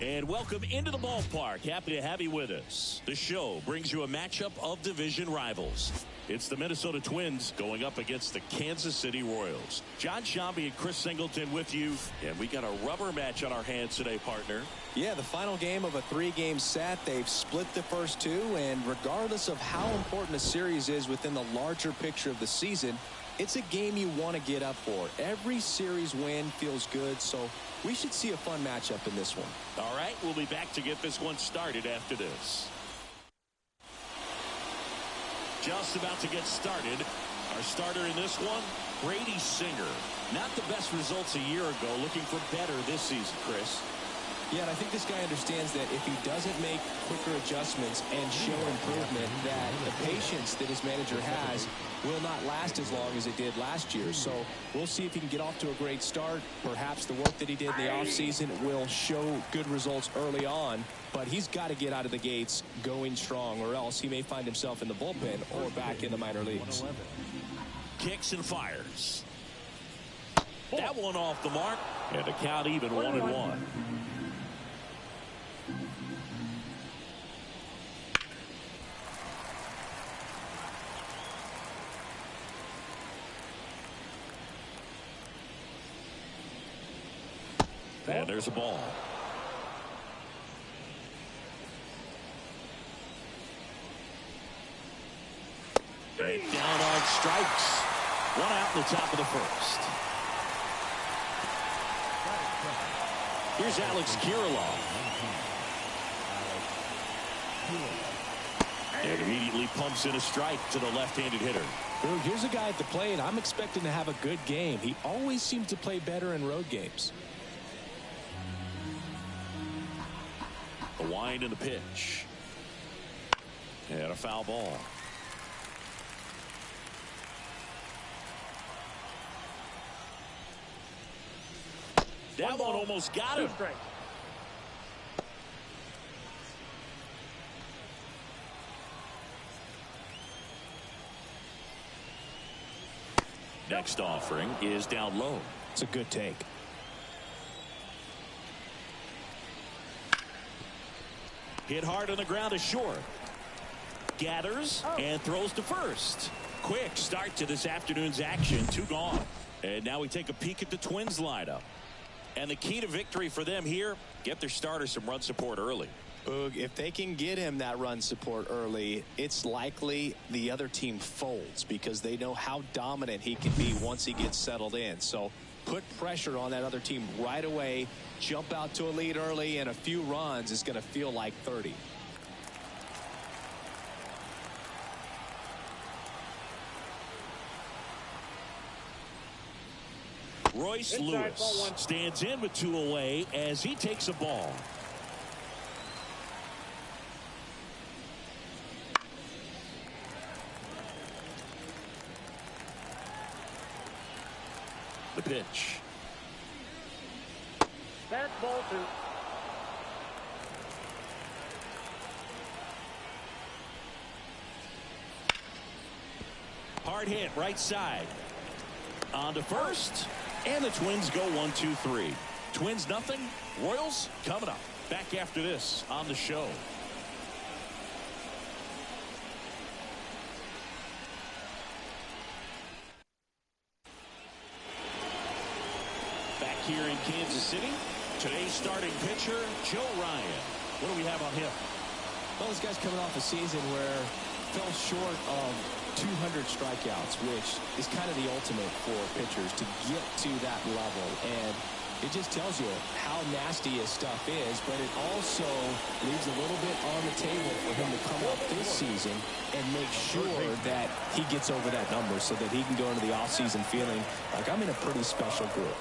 And welcome into the ballpark. Happy to have you with us. The show brings you a matchup of division rivals. It's the Minnesota Twins going up against the Kansas City Royals. John Shambi and Chris Singleton with you. And we got a rubber match on our hands today, partner. Yeah, the final game of a 3-game set. They've split the first two, and regardless of how important a series is within the larger picture of the season, it's a game you want to get up for. Every series win feels good, so we should see a fun matchup in this one. All right, we'll be back to get this one started after this. Just about to get started. Our starter in this one, Brady Singer. Not the best results a year ago. Looking for better this season, Chris. Yeah, and I think this guy understands that if he doesn't make quicker adjustments and show improvement, that the patience that his manager has will not last as long as it did last year. So we'll see if he can get off to a great start. Perhaps the work that he did in the offseason will show good results early on, but he's got to get out of the gates going strong, or else he may find himself in the bullpen or back in the minor leagues. Kicks and fires. That one off the mark, and the count even 1-1. And there's a ball. And down on strikes. One out in the top of the first. Here's Alex Kirilloff. And immediately pumps in a strike to the left-handed hitter. Here's a guy at the plate I'm expecting to have a good game. He always seems to play better in road games. The wind and the pitch. And a foul ball. That one almost got him. Next offering is down low. It's a good take. Hit hard on the ground to short. Gathers and throws to first. Quick start to this afternoon's action. 2 gone. And now we take a peek at the Twins lineup. And the key to victory for them here, get their starter some run support early. Boog, if they can get him that run support early, it's likely the other team folds because they know how dominant he can be once he gets settled in. So put pressure on that other team right away. Jump out to a lead early, and a few runs is going to feel like 30. Royce Lewis stands in with 2 away as he takes a ball. The pitch. That's ball 2. Hard hit right side. On to first. And the Twins go 1-2-3. Twins nothing. Royals coming up. Back after this on the show. Back here in Kansas City. Today's starting pitcher, Joe Ryan. What do we have on him? Well, this guy's coming off a season where fell short of 200 strikeouts, which is kind of the ultimate for pitchers to get to that level. And it just tells you how nasty his stuff is, but it also leaves a little bit on the table for him to come up this season and make sure that he gets over that number so that he can go into the offseason feeling like I'm in a pretty special group.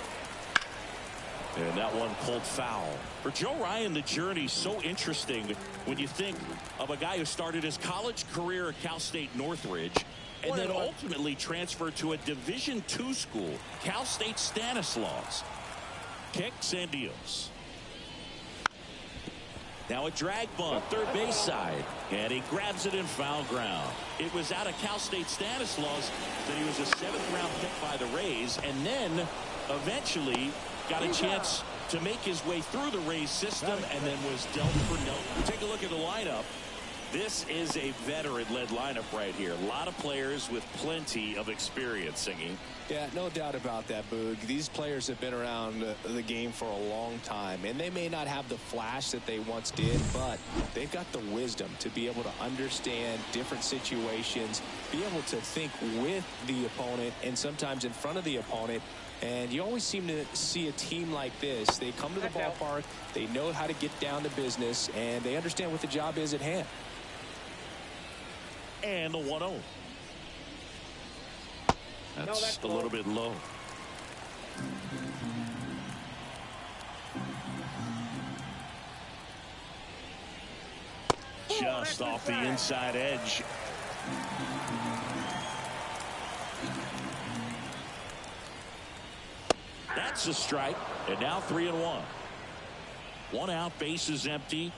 And that one pulled foul. For Joe Ryan, the journey's so interesting when you think of a guy who started his college career at Cal State Northridge and then ultimately transferred to a Division II school, Cal State Stanislaus. Kicks and deals. Now a drag bunt, third base side, and he grabs it in foul ground. It was out of Cal State Stanislaus that he was a 7th round pick by the Rays, and then eventually got a chance to make his way through the Rays system and then was dealt for no. Take a look at the lineup. This is a veteran-led lineup right here. A lot of players with plenty of experience, Singy. Yeah, no doubt about that, Boog. These players have been around the game for a long time, and they may not have the flash that they once did, but they've got the wisdom to be able to understand different situations, be able to think with the opponent and sometimes in front of the opponent. And you always seem to see a team like this. They come to the ballpark, they know how to get down to business, and they understand what the job is at hand. And the 1-0. That's a little bit low. Just off the inside edge. That's a strike. And now 3-1. 1 out, base is empty.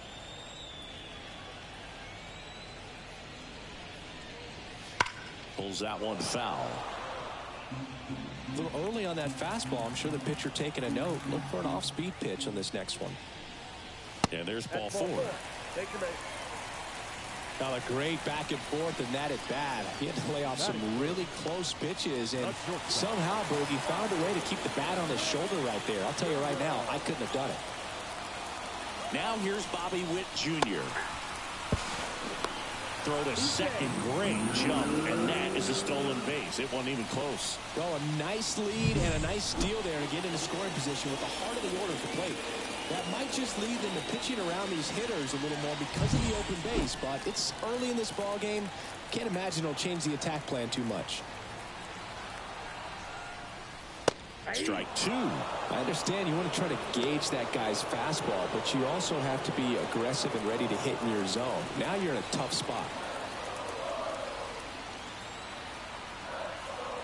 Pulls that one foul. A little early on that fastball. I'm sure the pitcher taking a note. Look for an off-speed pitch on this next one. And there's ball 4. Take your base. Now a great back and forth in that at bat. He had to lay off some really close pitches, and somehow Boogie found a way to keep the bat on his shoulder right there. I'll tell you right now, I couldn't have done it. Now here's Bobby Witt Jr. Throw to second, great jump, and that is a stolen base. It wasn't even close. Well, a nice lead and a nice steal there to get into scoring position with the heart of the order at the plate. That might just lead them to pitching around these hitters a little more because of the open base, but it's early in this ball game. Can't imagine it'll change the attack plan too much. Strike 2. I understand you want to try to gauge that guy's fastball, but you also have to be aggressive and ready to hit in your zone. Now you're in a tough spot.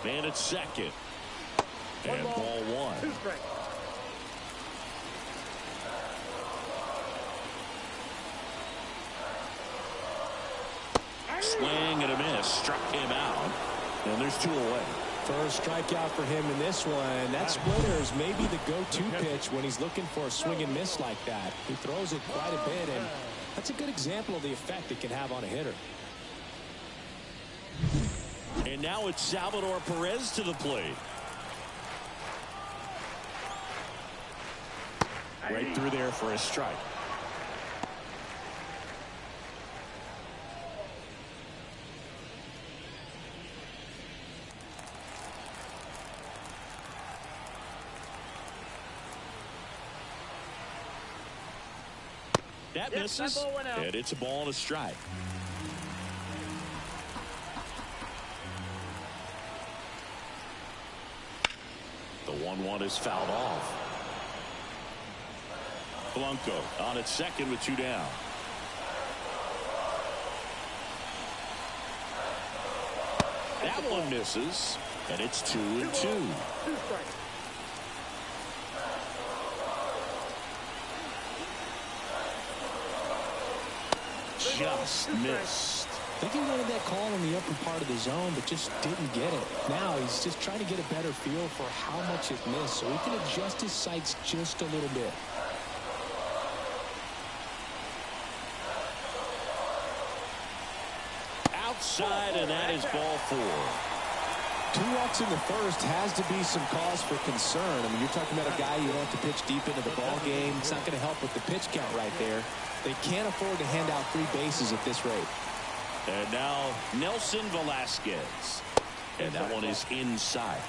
Man at second. And ball 1. 2 strikes. Swing and a miss. Struck him out. And there's 2 away. First strikeout for him in this one. That splitter is maybe the go-to pitch when he's looking for a swing and miss like that. He throws it quite a bit, and that's a good example of the effect it can have on a hitter. And now it's Salvador Perez to the plate. Right through there for a strike. That misses, that ball went out. And it's a ball and a strike. The 1-1 is fouled off. Blanco on at second with 2 down. That one misses, and it's 2-2. 2 strikes. Just missed. I think he wanted that call in the upper part of the zone, but just didn't get it. Now he's just trying to get a better feel for how much it missed, so he can adjust his sights just a little bit. Outside, and that is ball 4. 2 walks in the first has to be some cause for concern. I mean, you're talking about a guy you want to pitch deep into the ball game. It's not going to help with the pitch count right there. They can't afford to hand out 3 bases at this rate. And now Nelson Velasquez. And that one is inside.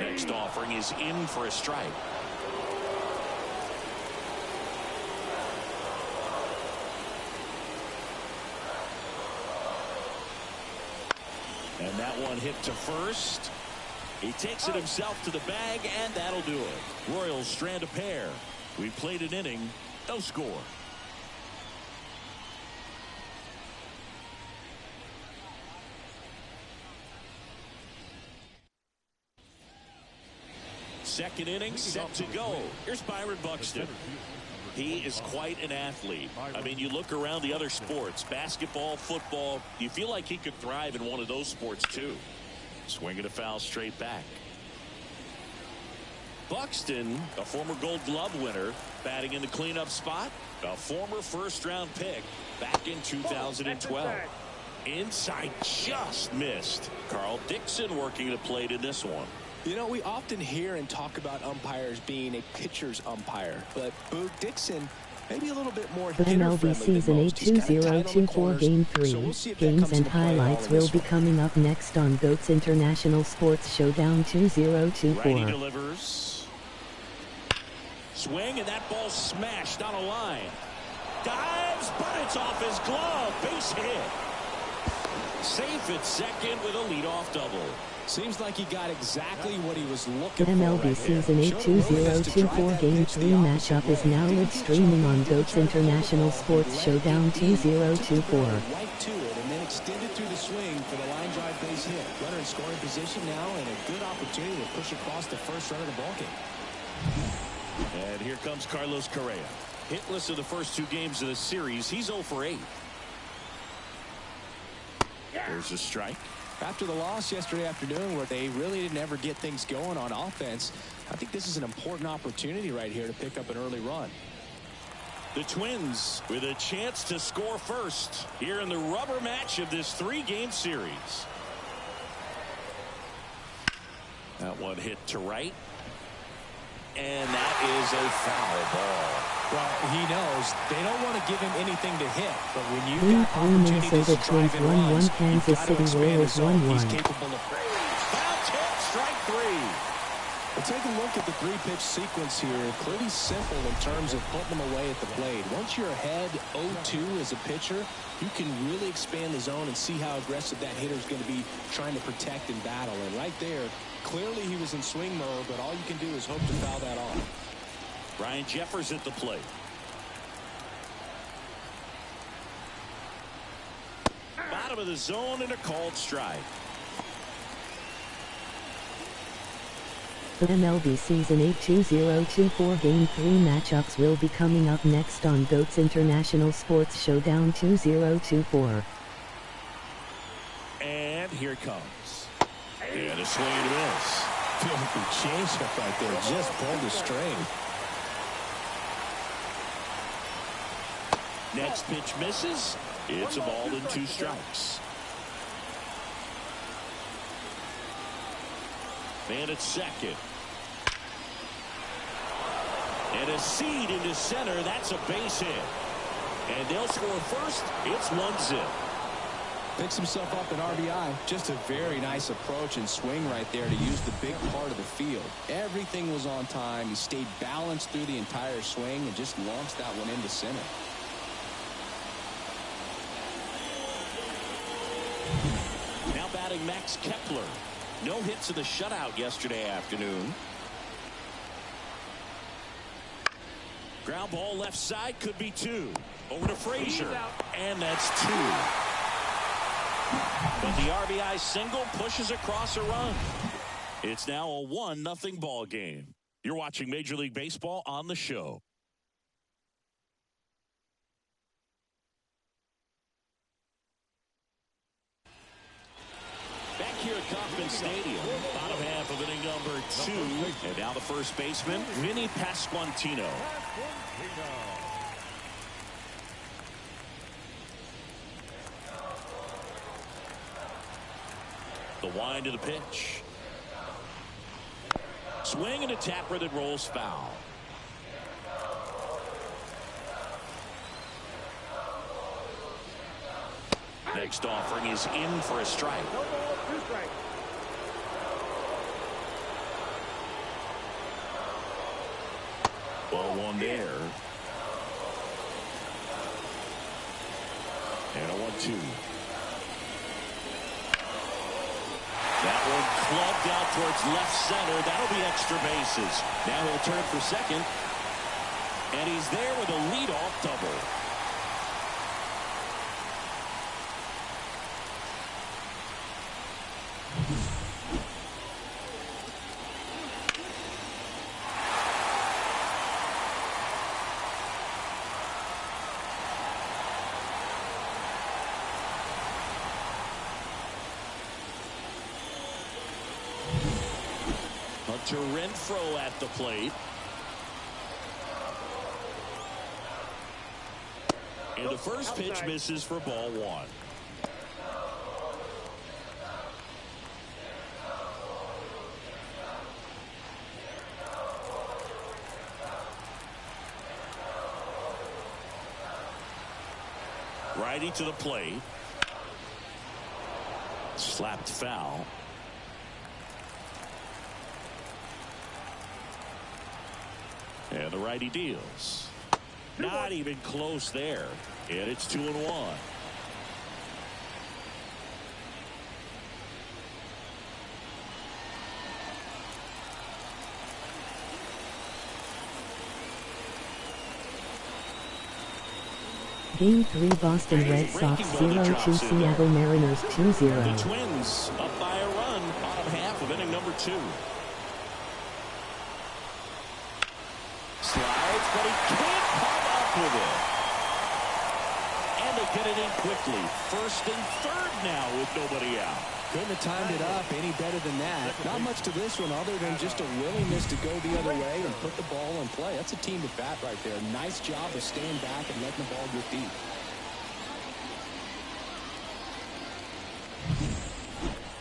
Next offering is in for a strike. And that one hit to first. He takes it himself to the bag, and that'll do it. Royals strand a pair. We played an inning, no score. second inning set to go. Here's Byron Buxton. He is quite an athlete. I mean, you look around the other sports, basketball, football, you feel like he could thrive in one of those sports too. Swinging a foul straight back. Buxton, a former Gold Glove winner, batting in the cleanup spot. A former first-round pick back in 2012. Inside just missed. Carl Dixon working the plate in this one. You know, we often hear and talk about umpires being a pitcher's umpire, but Boog Dixon maybe a little bit more MLB Season 8 2024 Game 3. Games and highlights will be coming up next on GOATS International Sports Showdown 2024. Righty delivers. Swing, and that ball smashed on a line. Dives, but it's off his glove. Base hit. Safe at second with a leadoff double. Seems like he got exactly what he was looking for. MLB Season 8 2024 Game 3 matchup is now live streaming on GOATS International Sports Showdown 2024. Right to it and then extended through the swing for the line drive base hit. Runner in scoring position now and a good opportunity to push across the first run of the ballgame. And here comes Carlos Correa. Hitless in the first two games of the series. He's 0 for 8. There's a strike. After the loss yesterday afternoon where they really didn't ever get things going on offense, I think this is an important opportunity right here to pick up an early run. The Twins with a chance to score first here in the rubber match of this 3-game series. That one hit to right. And that is a foul ball. Well, he knows they don't want to give him anything to hit, but when you've Green got Pine, Minnesota Twins 1-1, Kansas City Royals 1-1. He's capable of foul tip, strike 3. Well, take a look at the 3-pitch sequence here. Pretty simple in terms of putting them away at the plate. Once you're ahead 0-2 as a pitcher, you can really expand the zone and see how aggressive that hitter is going to be trying to protect and battle. And right there, clearly he was in swing mode, but all you can do is hope to foul that off. Ryan Jeffers at the plate. Bottom of the zone and a called strike. The MLB Season 8 2024 Game 3 matchups will be coming up next on GOATS International Sports Showdown 2024. And here it comes. And a swing and a miss. Feel like he changed up right there. Just pulled the string. Next pitch misses. It's a ball and 2 strikes. Man at second. And a seed into center. That's a base hit. And they'll score first. It's 1-0. Picks himself up an RBI. Just a very nice approach and swing right there to use the big part of the field. Everything was on time. He stayed balanced through the entire swing and just launched that one into center. Now batting Max Kepler. No hits in the shutout yesterday afternoon. Ground ball left side, could be 2. Over to Frazier. And that's 2. But the RBI single pushes across a run. It's now a 1-0 ball game. You're watching Major League Baseball on the show. Back here at Kauffman Stadium, bottom half of inning number 2. And now the first baseman, Vinny Pasquantino. The wind of the pitch. Swing and a tapper that rolls foul. Next offering is in for a strike. No ball, 2 strikes. Ball 1 there. And a 1-2. That one clubbed out towards left center. That'll be extra bases. Now he'll turn for second. And he's there with a leadoff double. to Renfroe at the plate. And the first pitch misses for ball one. Righty to the plate. Slapped foul. And the righty deals. Not even close there. And it's 2-1. Game 3 Boston Red Sox 0-2 Seattle Mariners 2-0. The Twins up by a run, bottom half of inning number 2. Slides, but he can't come up with it. And they get it in quickly. First and third now with nobody out. Couldn't have timed it up any better than that. Not much to this one other than just a willingness to go the other way and put the ball in play. That's a team at bat right there. Nice job of staying back and letting the ball get deep.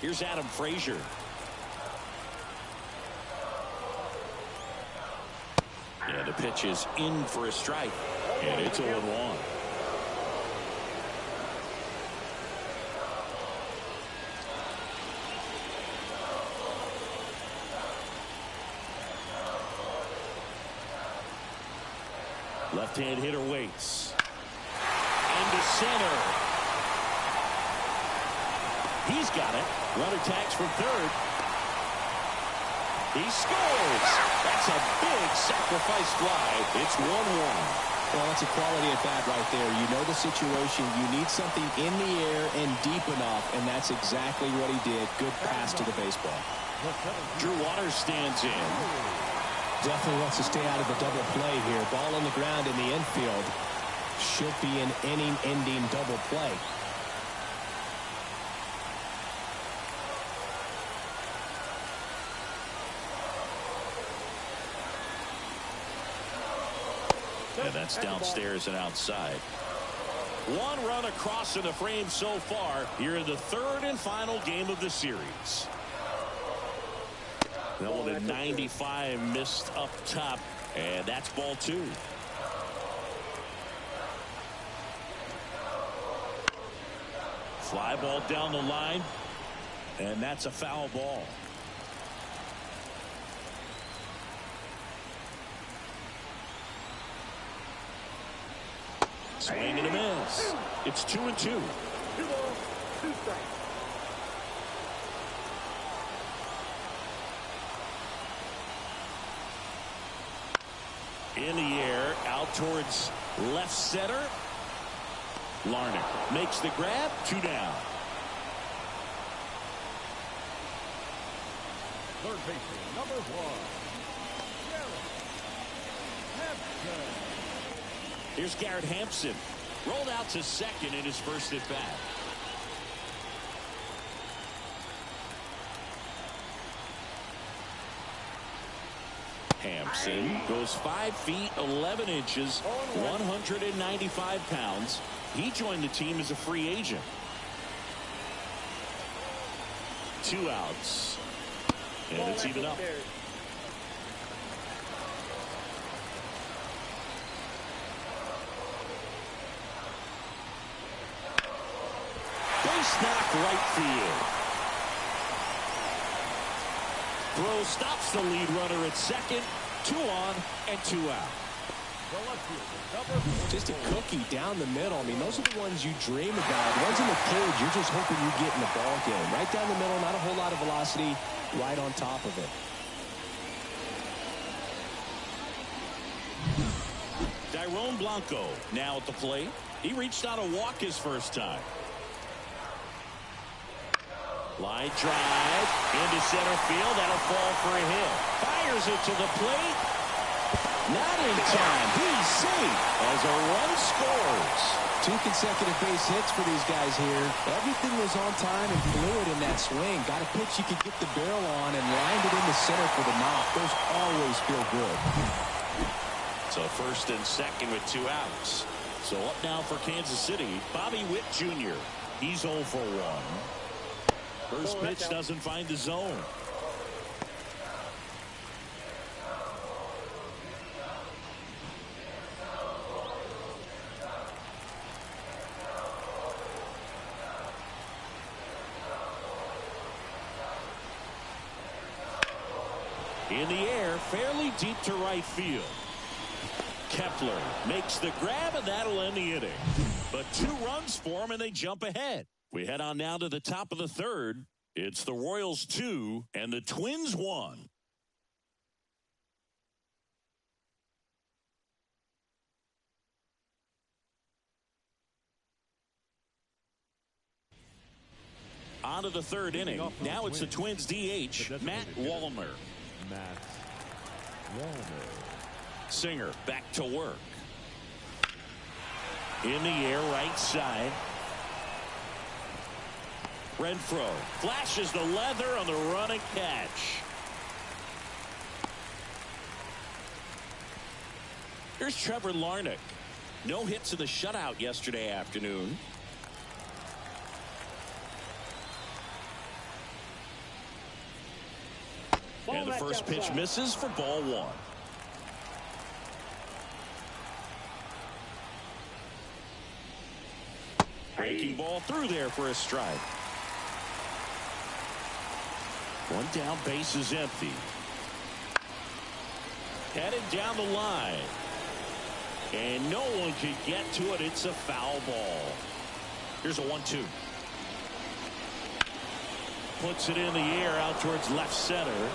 Here's Adam Frazier. And the pitch is in for a strike. And it's 0-1. Left-hand hitter waits. Into center. He's got it. Runner tags from third. He scores. That's a big sacrifice fly. It's 1-1. Well, that's a quality at bat right there. You know the situation. You need something in the air and deep enough, and that's exactly what he did. Good pass to the baseball. Drew Waters stands in. Definitely wants to stay out of the double play here. Ball on the ground in the infield. Should be an inning-ending double play. And that's downstairs and outside. One run across in the frame so far here in the third and final game of the series. That one at 95 missed up top, and that's ball 2. Fly ball down the line, and that's a foul ball. Swing and a miss. It's 2-2. 2 balls, 2 strikes. In the air, out towards left center. Larnach makes the grab. 2 down. Third baseman, number 1. Here's Garrett Hampson. Rolled out to second in his first at bat. Hampson goes 5 feet 11 inches, 195 pounds. He joined the team as a free agent. 2 outs. And it's even up. Base knock right field. Throw stops the lead runner at second. 2 on and 2 out. Just a cookie down the middle. I mean, those are the ones you dream about. Ones in the cage, you're just hoping you get in the ball game. Right down the middle, not a whole lot of velocity, right on top of it. Tyrone Blanco now at the plate. He reached out a walk his first time. Line drive into center field. That'll fall for a hit. Fires it to the plate. Not in time. He's safe as a run scores. 2 consecutive base hits for these guys here. Everything was on time and fluid in that swing. Got a pitch you could get the barrel on and lined it in the center for the knock. Those always feel good. So first and second with 2 outs. So up now for Kansas City, Bobby Witt Jr. He's 0 for 1. First pitch doesn't find the zone. In the air, fairly deep to right field. Kepler makes the grab, and that'll end the inning. But 2 runs for him, and they jump ahead. We head on now to the top of the third. It's the Royals 2 and the Twins 1. On to the third inning. Now it's the Twins DH, Matt Wallner. Singer back to work. In the air, right side. Renfroe flashes the leather on the run and catch. Here's Trevor Larnach. No hits in the shutout yesterday afternoon. And the first pitch misses for ball 1. Breaking ball through there for a strike. 1 down, base is empty. Headed down the line. And no one can get to it. It's a foul ball. Here's a 1-2. Puts it in the air out towards left center.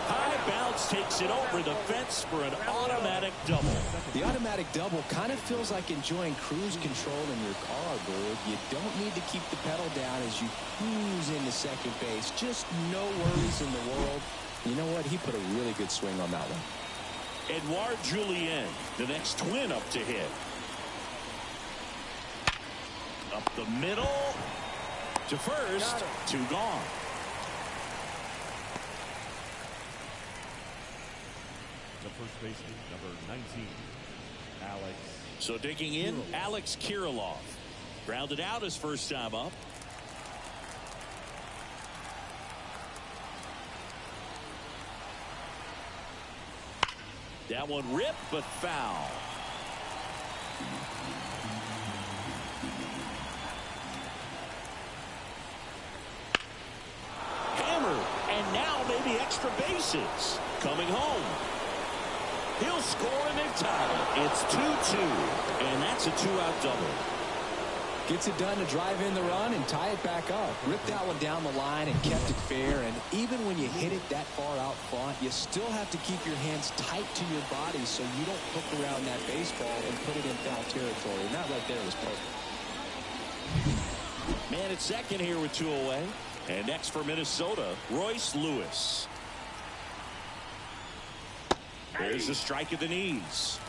High bounce takes it over the fence for an automatic double. The automatic double kind of feels like enjoying cruise control in your car, Bird. You don't need to keep the pedal down as you cruise into second base. Just no worries in the world. You know what? He put a really good swing on that one. Edouard Julien, the next Twin up to hit. Up the middle. To first. 2 gone. The first baseman, number 19, Alex. So digging in, Alex Kirilloff. Grounded out his first time up. That one ripped, but foul. Hammered, and now maybe extra bases. Coming home. He'll score and they've tied it. It's 2-2, and that's a 2-out double. Gets it done to drive in the run and tie it back up. Ripped that one down the line and kept it fair. And even when you hit it that far out front, you still have to keep your hands tight to your body so you don't hook around that baseball and put it in foul territory. And that right there was perfect. Man at second here with 2 away. And next for Minnesota, Royce Lewis. There's a strike at the knees.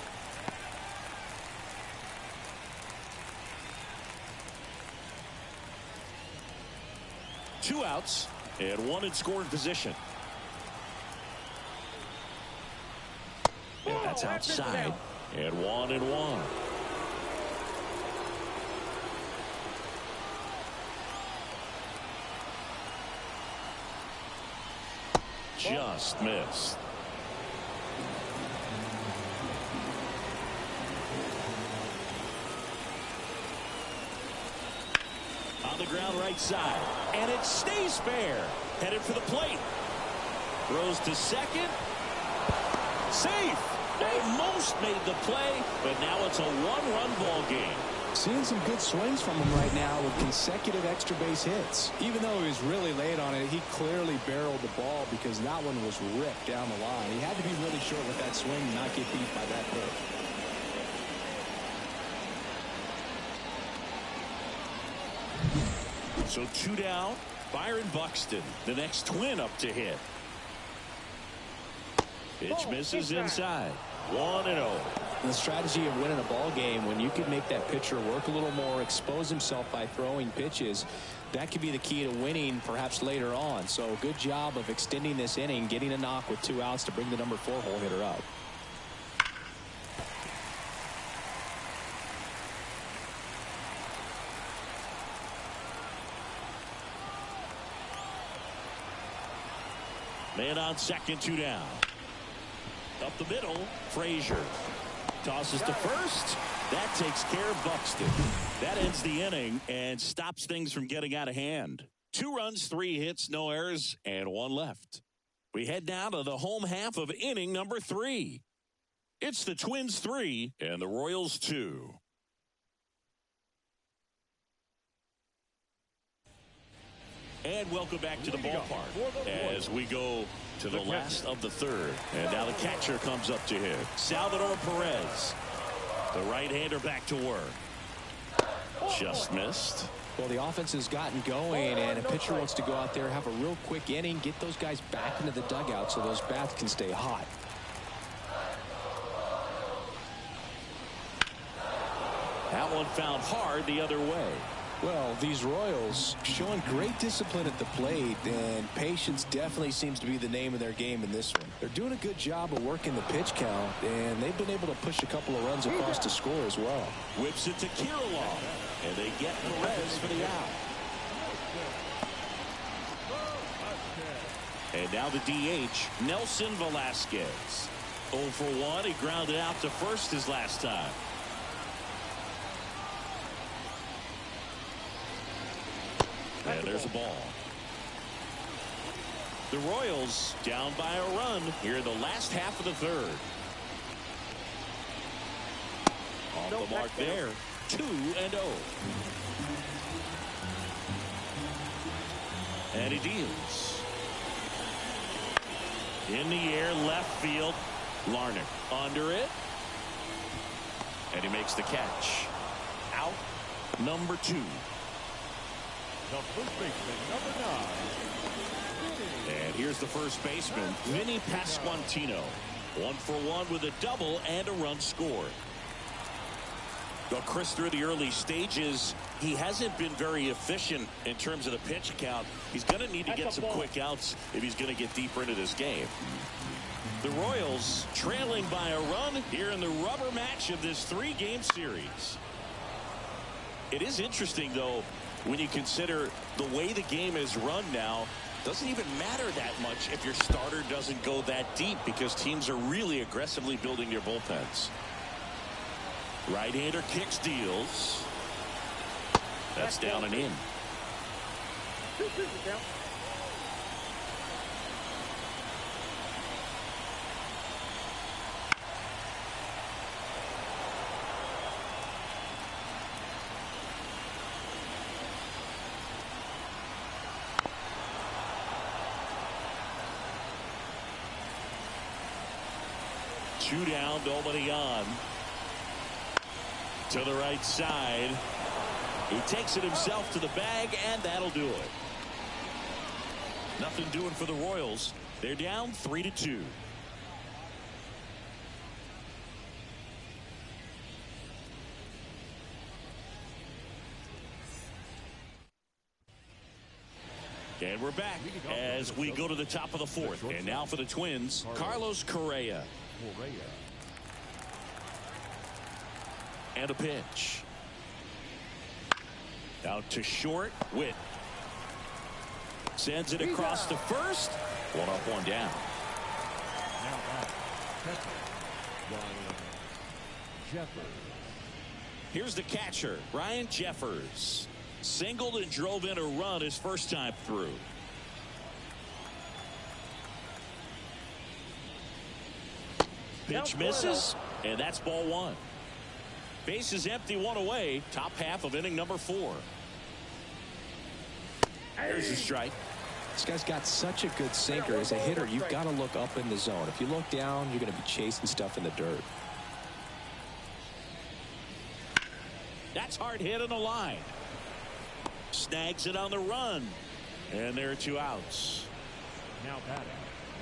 Two outs and 1 in scoring position. And that's outside. And 1-1. Just missed. On the ground right side. And it stays fair. Headed for the plate. Throws to second. Safe. Almost made the play, but now it's a 1-run ball game. Seeing some good swings from him right now with consecutive extra base hits. Even though he was really late on it, he clearly barreled the ball because that one was ripped down the line. He had to be really short with that swing and not get beat by that hit. So 2 down. Byron Buxton, the next Twin up to hit. Pitch misses inside. 1-0. The strategy of winning a ball game, when you can make that pitcher work a little more, expose himself by throwing pitches, that could be the key to winning perhaps later on. So good job of extending this inning, getting a knock with 2 outs to bring the number 4 hole hitter up. Man on second, 2 down. Up the middle, Frazier. Tosses to first. That takes care of Buxton. That ends the inning and stops things from getting out of hand. 2 runs, 3 hits, no errors, and 1 left. We head down to the home half of inning number 3. It's the Twins 3 and the Royals 2. And welcome back to the ballpark as we go to the last of the 3rd. And now the catcher comes up to hit. Salvador Perez. The right-hander back to work. Just missed. Well, the offense has gotten going, and a pitcher wants to go out there, have a real quick inning, get those guys back into the dugout so those bats can stay hot. That one found hard the other way. Well, these Royals showing great discipline at the plate, and patience definitely seems to be the name of their game in this one. They're doing a good job of working the pitch count, and they've been able to push a couple of runs across to score as well. Whips it to Kirilloff, and they get Perez for the out. And now the DH, Nelson Velasquez. 0 for 1. He grounded out to first his last time. And there's a ball. The Royals down by a run here in the last half of the 3rd. Off the mark there. 2-0. And he deals. In the air, left field. Larnach under it. And he makes the catch. Out number 2. The first baseman, number 9. And here's the first baseman, Vinny Pasquantino. 1 for 1 with a double and a run scored. Well, Chris, through the early stages, he hasn't been very efficient in terms of the pitch count. He's going to need to get some quick outs if he's going to get deeper into this game. The Royals trailing by a run here in the rubber match of this 3-game series. It is interesting, though, when you consider the way the game is run now. Doesn't even matter that much if your starter doesn't go that deep, because teams are really aggressively building their bullpens. Right-hander kicks, deals. That's down and in. Two down, nobody on. To the right side. He takes it himself to the bag, and that'll do it. Nothing doing for the Royals. They're down 3-2. And we're back as we go to the top of the 4th. And now for the Twins, Carlos Correa. And a pitch. Out to short. Witt sends it across to first. 1 up, 1 down. Now back, Jeffers. Here's the catcher, Ryan Jeffers. Singled and drove in a run his first time through. Pitch misses, and that's ball 1. Base is empty, 1 away. Top half of inning number 4. There's a strike. This guy's got such a good sinker. As a hitter, you've got to look up in the zone. If you look down, you're going to be chasing stuff in the dirt. That's hard hit on the line. Snags it on the run. And there are 2 outs. Now batting,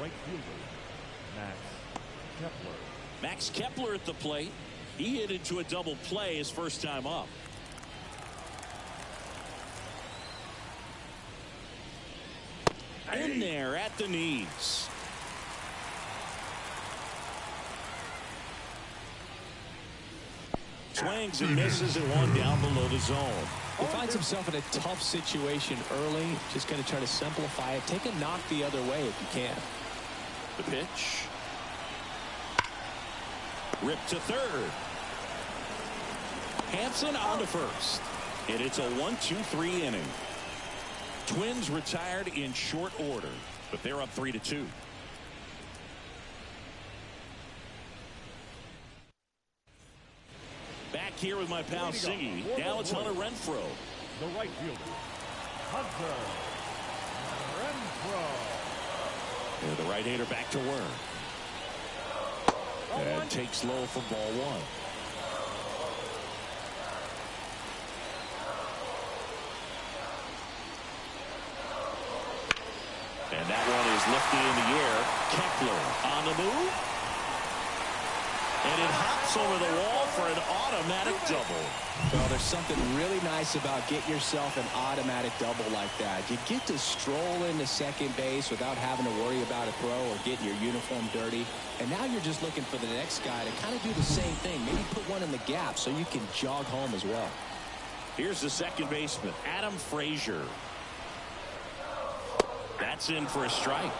right fielder, Max Kepler. Max Kepler at the plate. He hit into a double play his first time up. In there at the knees. Swings and misses and one down below the zone. He finds himself in a tough situation early. Just going to try to simplify it. Take a knock the other way if you can. The pitch. Ripped to third. Hampson on to first. And it's a 1-2-3 inning. Twins retired in short order, but they're up 3-2. Back here with my pal Siggy. Now it's Hunter Renfroe. The right fielder, Hunter Renfroe. And the right-hander back to work. And takes low for ball one. And that one is lifted in the air. Kepler on the move. And it hops over the wall for an automatic double. Well, there's something really nice about getting yourself an automatic double like that. You get to stroll into second base without having to worry about a throw or getting your uniform dirty. And now you're just looking for the next guy to kind of do the same thing. Maybe put one in the gap so you can jog home as well. Here's the second baseman, Adam Frazier. That's in for a strike.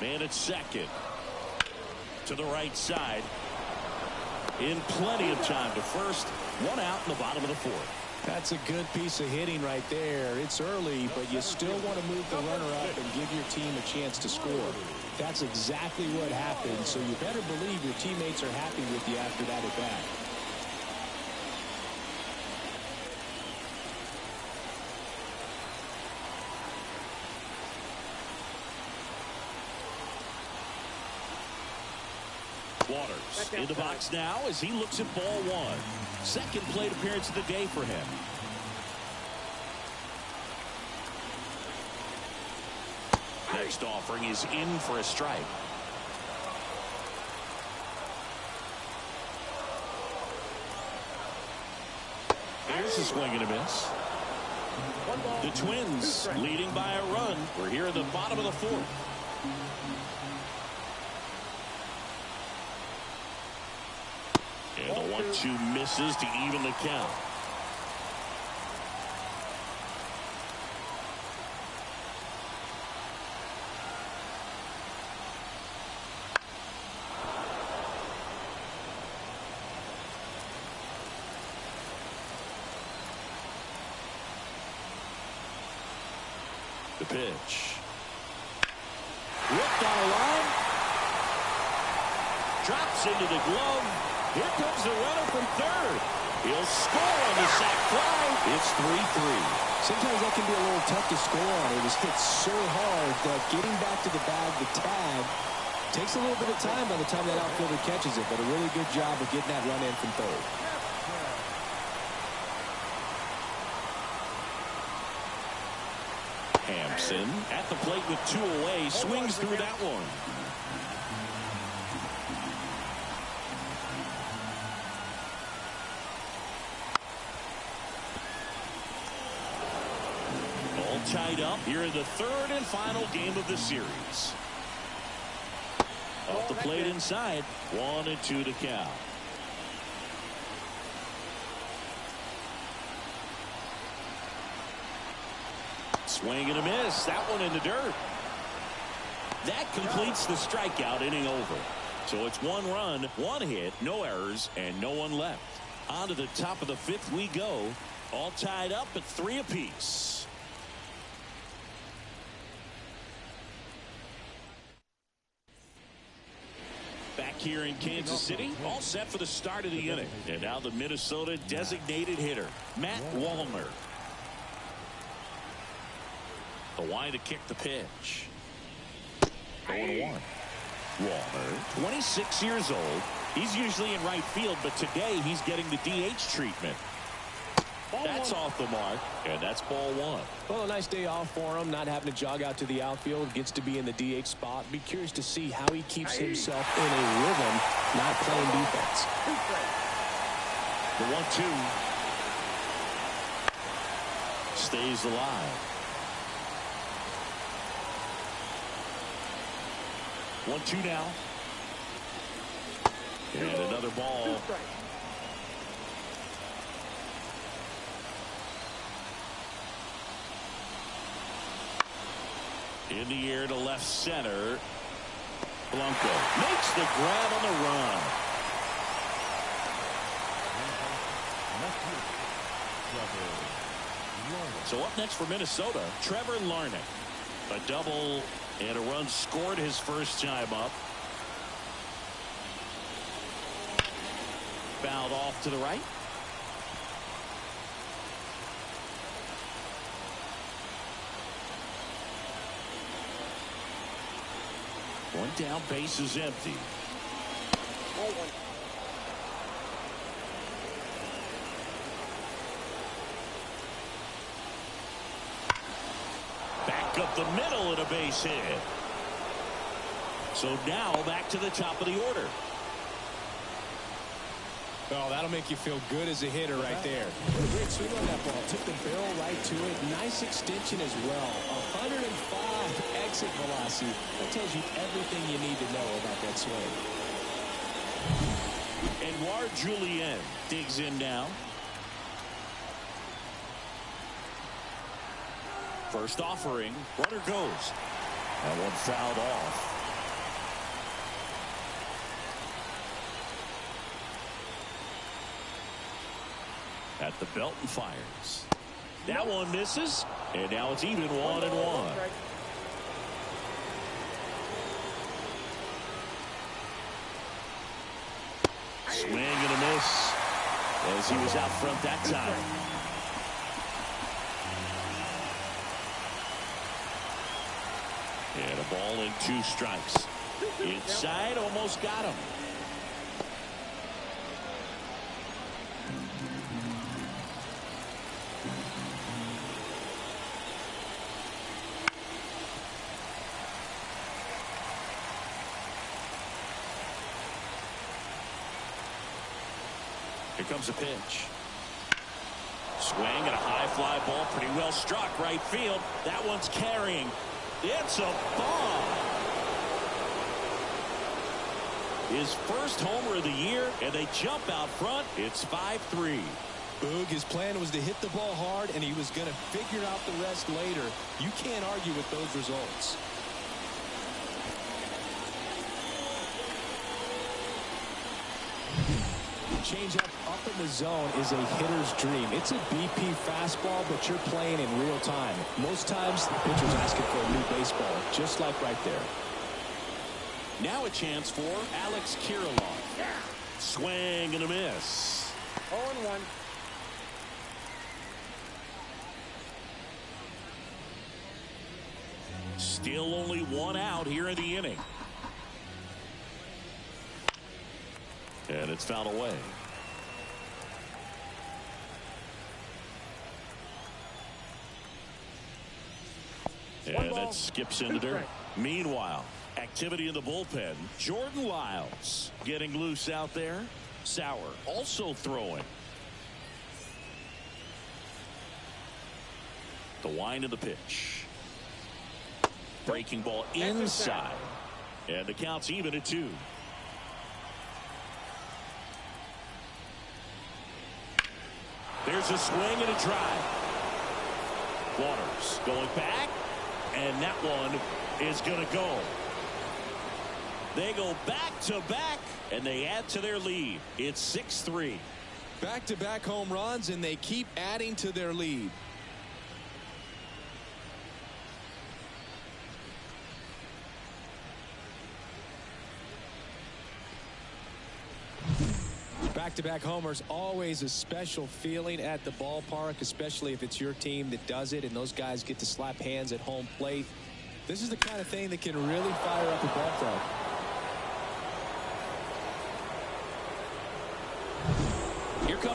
Man at second. To the right side. In plenty of time to first. One out in the bottom of the fourth. That's a good piece of hitting right there. It's early, but you still want to move the runner up and give your team a chance to score. That's exactly what happened, so you better believe your teammates are happy with you after that at bat. Waters in the box now as he looks at ball one. Second plate appearance of the day for him. Next offering is in for a strike. Here's a swing and a miss. The Twins leading by a run. We're here at the bottom of the fourth. And the 1-2 misses to even the count. The pitch. Ripped on a line. Drops into the glove. Here comes the runner from third. He'll score on the sac fly. It's 3-3. Sometimes that can be a little tough to score on. It was hit so hard that getting back to the bag, the tag, takes a little bit of time by the time that outfielder catches it. But a really good job of getting that run in from third. Hampson at the plate with two away. Swings through that one. Tied up here in the third and final game of the series. Off the plate inside. 1-2 to count. Swing and a miss. That one in the dirt. That completes the strikeout inning over. So it's 1 run, 1 hit, no errors, and no one left. On to the top of the fifth we go. All tied up at 3 apiece. Back here in Kansas City, all set for the start of the inning. And now the Minnesota designated hitter, Matt Wallner. The line to kick the pitch. 0-1. Wallner, 26 years old, He's usually in right field, but today he's getting the DH treatment. That's off the mark, and that's ball one. Well, a nice day off for him, not having to jog out to the outfield, gets to be in the DH spot. Be curious to see how he keeps himself in a rhythm, not playing defense. The 1-2 stays alive. 1-2 now. And another ball. In the air to left center. Blanco makes the grab on the run. So up next for Minnesota, Trevor Larnach. A double and a run scored his first time up. Fouled off to the right. One down, base is empty. Back up the middle and a base hit. So now back to the top of the order. Oh, that'll make you feel good as a hitter right there. Great swing on that ball. Took the barrel right to it. Nice extension as well. 105 exit velocity. That tells you everything you need to know about that swing. Edouard Julien digs in now. First offering. Runner goes. That one fouled off. At the belt and fires. That one misses. And now it's even 1-1. Swing and a miss as he was out front that time. And a ball and 2 strikes. Inside, almost got him. Here comes a pitch. Swing and a high fly ball, pretty well struck right field. That one's carrying. It's a bomb. His first homer of the year, and they jump out front. It's 5-3. Boog, his plan was to hit the ball hard, and he was going to figure out the rest later. You can't argue with those results. Changeup up in the zone is a hitter's dream. It's a BP fastball, but you're playing in real time. Most times, the pitcher's asking for a new baseball, just like right there. Now a chance for Alex Kirilloff. Swing and a miss. 0-1. Still only 1 out here in the inning. And it's fouled away. And that skips into dirt. Meanwhile, activity in the bullpen. Jordan Lyles getting loose out there. Sauer also throwing. The wind of the pitch. Breaking ball inside. And the count's even at 2. There's a swing and a drive. Waters going back. And that one is going to go. They go back to back, and they add to their lead. It's 6-3. Back-to-back home runs, and they keep adding to their lead. Back-to-back homers, always a special feeling at the ballpark, especially if it's your team that does it and those guys get to slap hands at home plate. This is the kind of thing that can really fire up a ballpark.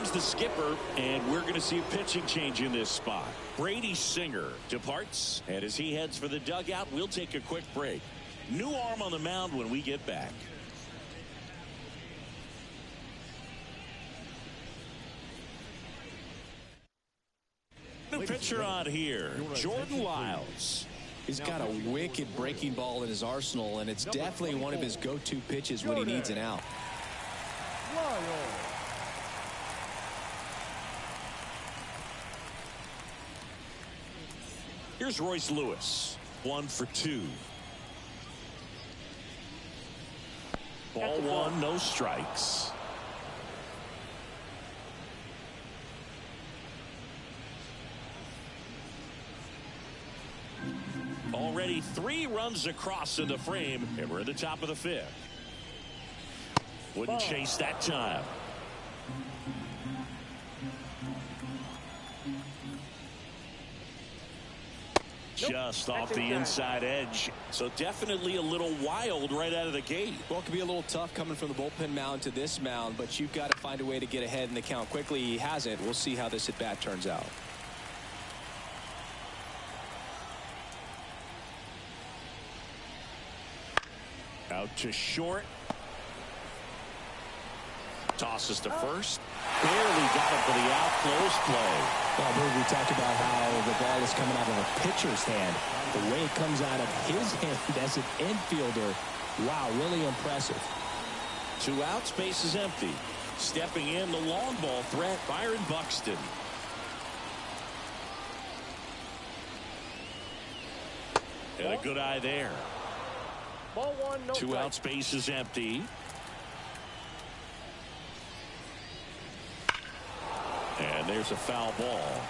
comes the skipper, and we're going to see a pitching change in this spot. Brady Singer departs, and as he heads for the dugout, we'll take a quick break. New arm on the mound when we get back. New pitcher on here, Jordan Lyles. He's got a wicked breaking ball in his arsenal, and it's definitely one of his go-to pitches when he needs an out. Here's Royce Lewis, 1 for 2. Ball 1, no strikes. Already 3 runs across in the frame, and we're at the top of the 5th. Wouldn't chase that time. Just off the inside edge. So definitely a little wild right out of the gate. Well, it could be a little tough coming from the bullpen mound to this mound, but you've got to find a way to get ahead in the count quickly. He hasn't. We'll see how this at-bat turns out. Out to short. Tosses to first. Barely got him for the out. Close play. Well, we talked about how the ball is coming out of a pitcher's hand. The way it comes out of his hand as an infielder. Wow, really impressive. 2 outs, base is empty. Stepping in the long ball threat, Byron Buxton. And a good eye there. Ball 1, no 2 strike. outs, base is empty. And there's a foul ball.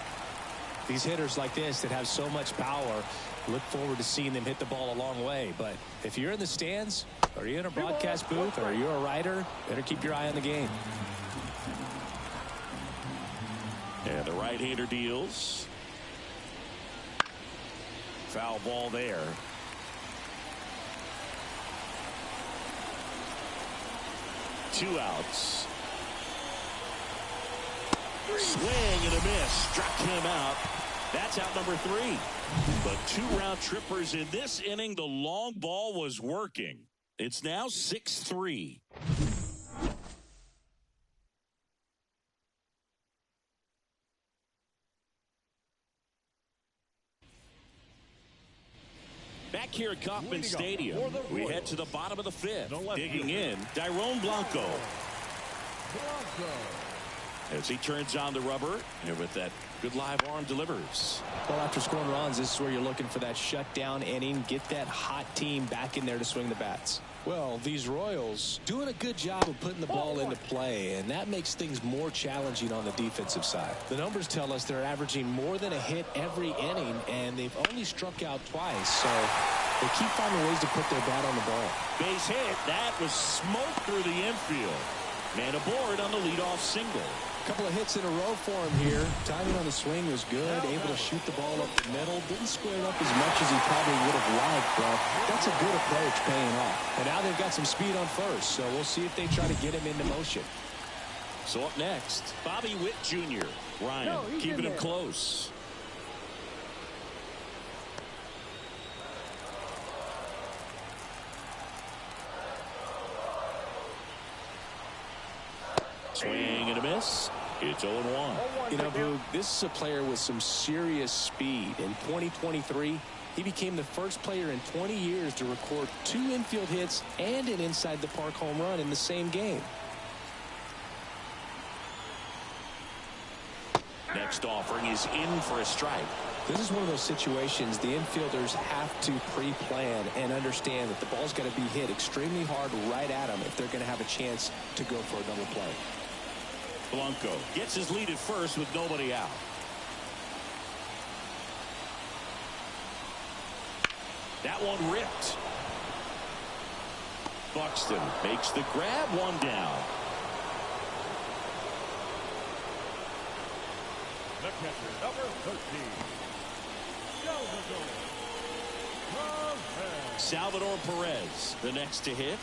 These hitters like this that have so much power, look forward to seeing them hit the ball a long way. But if you're in the stands, or you're in a broadcast booth, or you're a writer, better keep your eye on the game. And the right-hander deals. Foul ball there. Two outs. Swing and a miss. Struck him out. That's out number 3. But 2 round trippers in this inning. The long ball was working. It's now 6-3. Back here at Kauffman Stadium, we head to the bottom of the 5th. Digging in, Dairon Blanco. As he turns on the rubber, and with that good live arm delivers. Well, after scoring runs, this is where you're looking for that shutdown inning. Get that hot team back in there to swing the bats. Well, these Royals doing a good job of putting the ball into play, and that makes things more challenging on the defensive side. The numbers tell us they're averaging more than a hit every inning, and they've only struck out twice, so they keep finding ways to put their bat on the ball. Base hit. That was smoked through the infield. Man aboard on the leadoff single. Couple of hits in a row for him here. Timing on the swing was good. Able to shoot the ball up the middle. Didn't square it up as much as he probably would have liked, but that's a good approach paying off. And now they've got some speed on first, so we'll see if they try to get him into motion. So up next, Bobby Witt Jr. Ryan keeping him close. Swing and a miss. It's 0-1. You know, Boog, this is a player with some serious speed. In 2023, he became the first player in 20 years to record 2 infield hits and an inside the park home run in the same game. Next offering is in for a strike. This is one of those situations the infielders have to pre-plan and understand that the ball's got to be hit extremely hard right at them if they're going to have a chance to go for a double play. Blanco gets his lead at first with nobody out. That one ripped. Buxton makes the grab, 1 down. The catcher, number 13. Salvador Perez, the next to hit.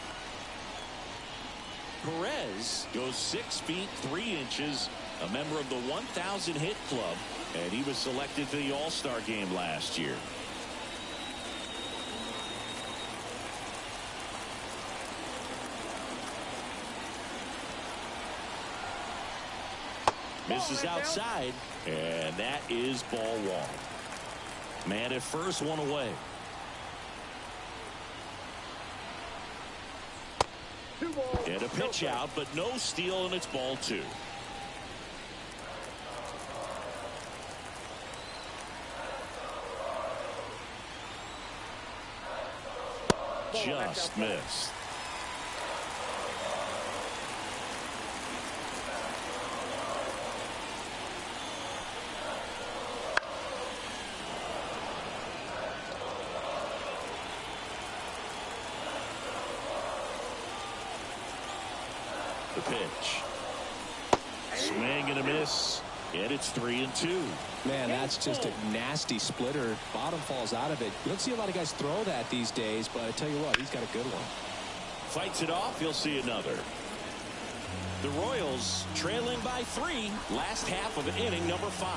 Perez goes 6 feet 3 inches a member of the 1,000 hit club, and he was selected to the All-Star game last year. Misses outside, and that is ball one. Man at first, one away. And a pitch out, but no steal, and it's ball two. Just missed. The pitch. Swing and a miss. And it's 3-2. Man, that's just a nasty splitter. Bottom falls out of it. You don't see a lot of guys throw that these days, but I tell you what, he's got a good one. Fights it off. He'll see another. The Royals trailing by 3. Last half of inning number 5.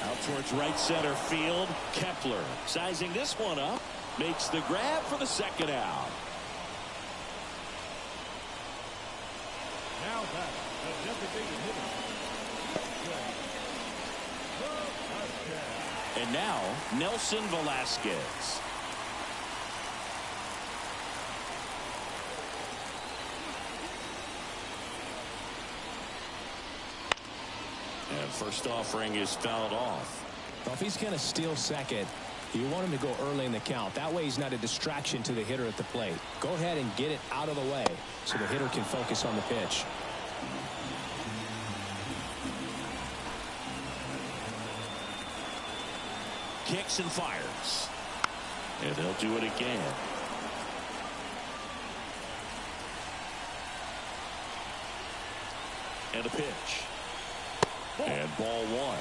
Out towards right center field. Kepler sizing this one up. Makes the grab for the second out. Now back, the designated hitter. And now Nelson Velasquez. And first offering is fouled off. Well, if he's going to steal second, you want him to go early in the count. That way he's not a distraction to the hitter at the plate. Go ahead and get it out of the way so the hitter can focus on the pitch. Kicks and fires. And they'll do it again. And a pitch. And ball one.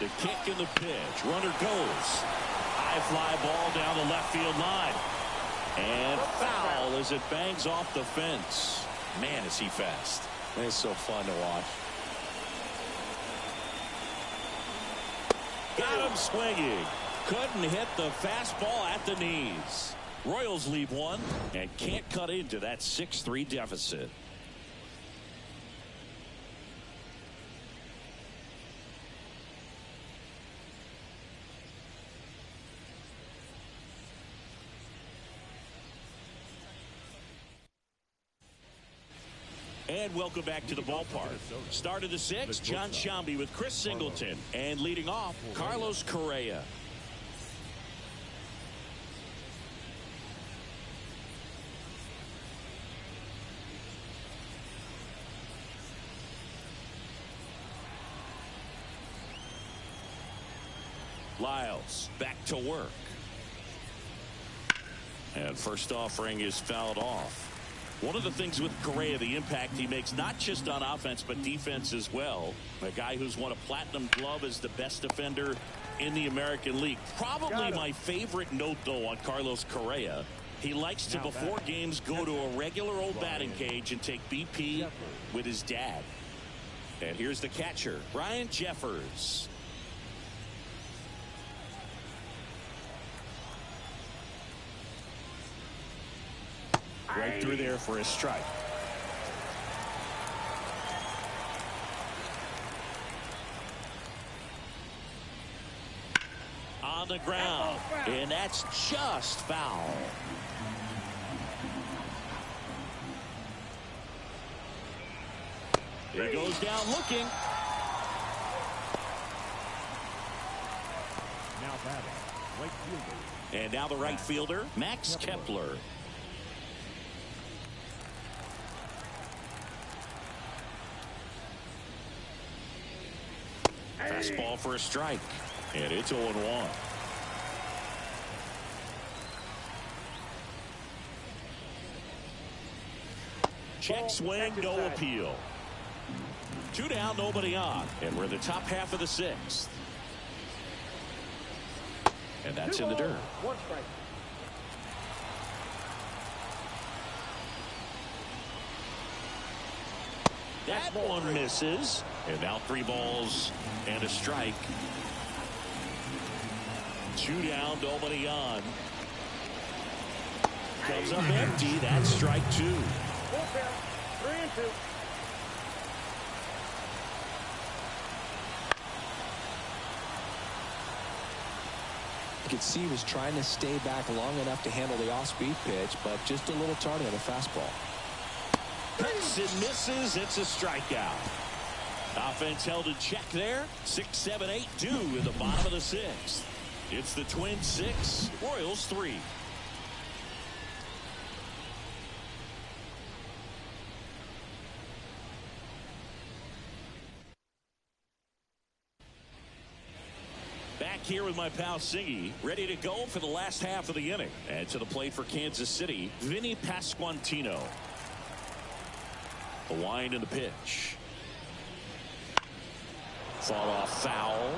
The kick and the pitch. Runner goes. High fly ball down the left field line. And foul as it bangs off the fence. Man, is he fast. It's so fun to watch. Got him swinging. Couldn't hit the fastball at the knees. Royals lead one and can't cut into that 6-3 deficit. And welcome back to the ballpark. Start of the 6th, John Sciambi with Chris Singleton. And leading off, Carlos Correa. Lyles back to work. And first offering is fouled off. One of the things with Correa, the impact he makes not just on offense but defense as well. A guy who's won a platinum glove as the best defender in the American League. Probably my favorite note though on Carlos Correa. He likes to before games go to a regular old batting cage and take BP with his dad. And here's the catcher, Ryan Jeffers. Right through there for a strike. On the ground. And that's just foul. He goes down looking. Now batting, right fielder. And now the right fielder, Max Kepler. Fastball for a strike. And it's 0-1. Check swing, no appeal. 2 down, nobody on. And we're in the top half of the 6th. And that's in the dirt. 1 strike. That one misses. And now 3 balls and a strike. 2 down, nobody on. Comes up empty. That's strike 2. Full count. 3-2. You could see he was trying to stay back long enough to handle the off-speed pitch, but just a little tardy on the fastball. Picks and misses. It's a strikeout. Offense held in check there. 6, 7, 8 due in the bottom of the 6th. It's the Twins 6, Royals 3. Back here with my pal Siggy, ready to go for the last half of the inning. And to the plate for Kansas City, Vinny Pasquantino. The wind and the pitch. Fall off foul.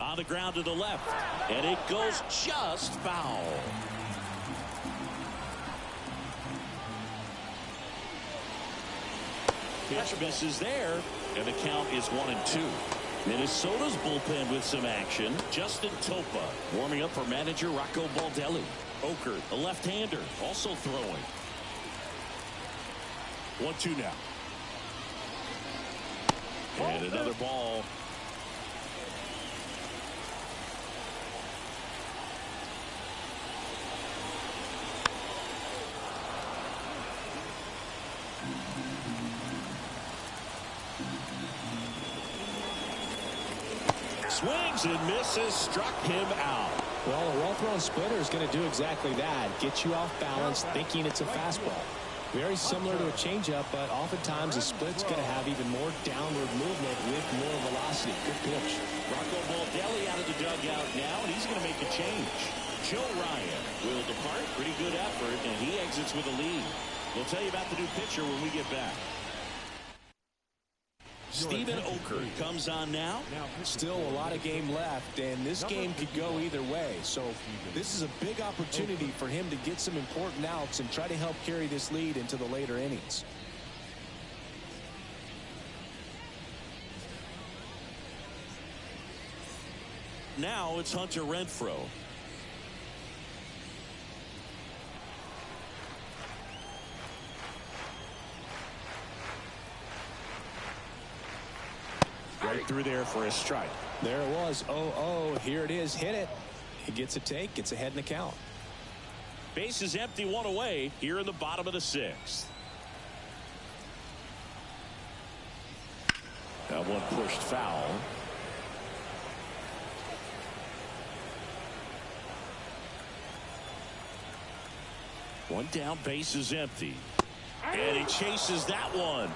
On the ground to the left. And it goes just foul. Pitch misses there. And the count is 1-2. Minnesota's bullpen with some action. Justin Topa warming up for manager Rocco Baldelli. Okert, a left-hander, also throwing. 1-2 now. And another ball. Swings and misses, struck him out. Well, a well-thrown splitter is going to do exactly that. Get you off balance, thinking it's a fastball. Very similar to a changeup, but oftentimes a split's going to have even more downward movement with more velocity. Good pitch. Rocco Baldelli out of the dugout now, and he's going to make a change. Joe Ryan will depart. Pretty good effort, and he exits with a lead. We'll tell you about the new pitcher when we get back. Steven Okert comes on now. Still a lot of game left, and this game could go either way. So this is a big opportunity for him to get some important outs and try to help carry this lead into the later innings. Now it's Hunter Renfroe. Right through there for a strike. There it was. 0-0. Here it is. Hit it. He gets a take. Gets ahead in the count. Base is empty, 1 away here in the bottom of the 6th. That one pushed foul. One down, base is empty. And he chases that one.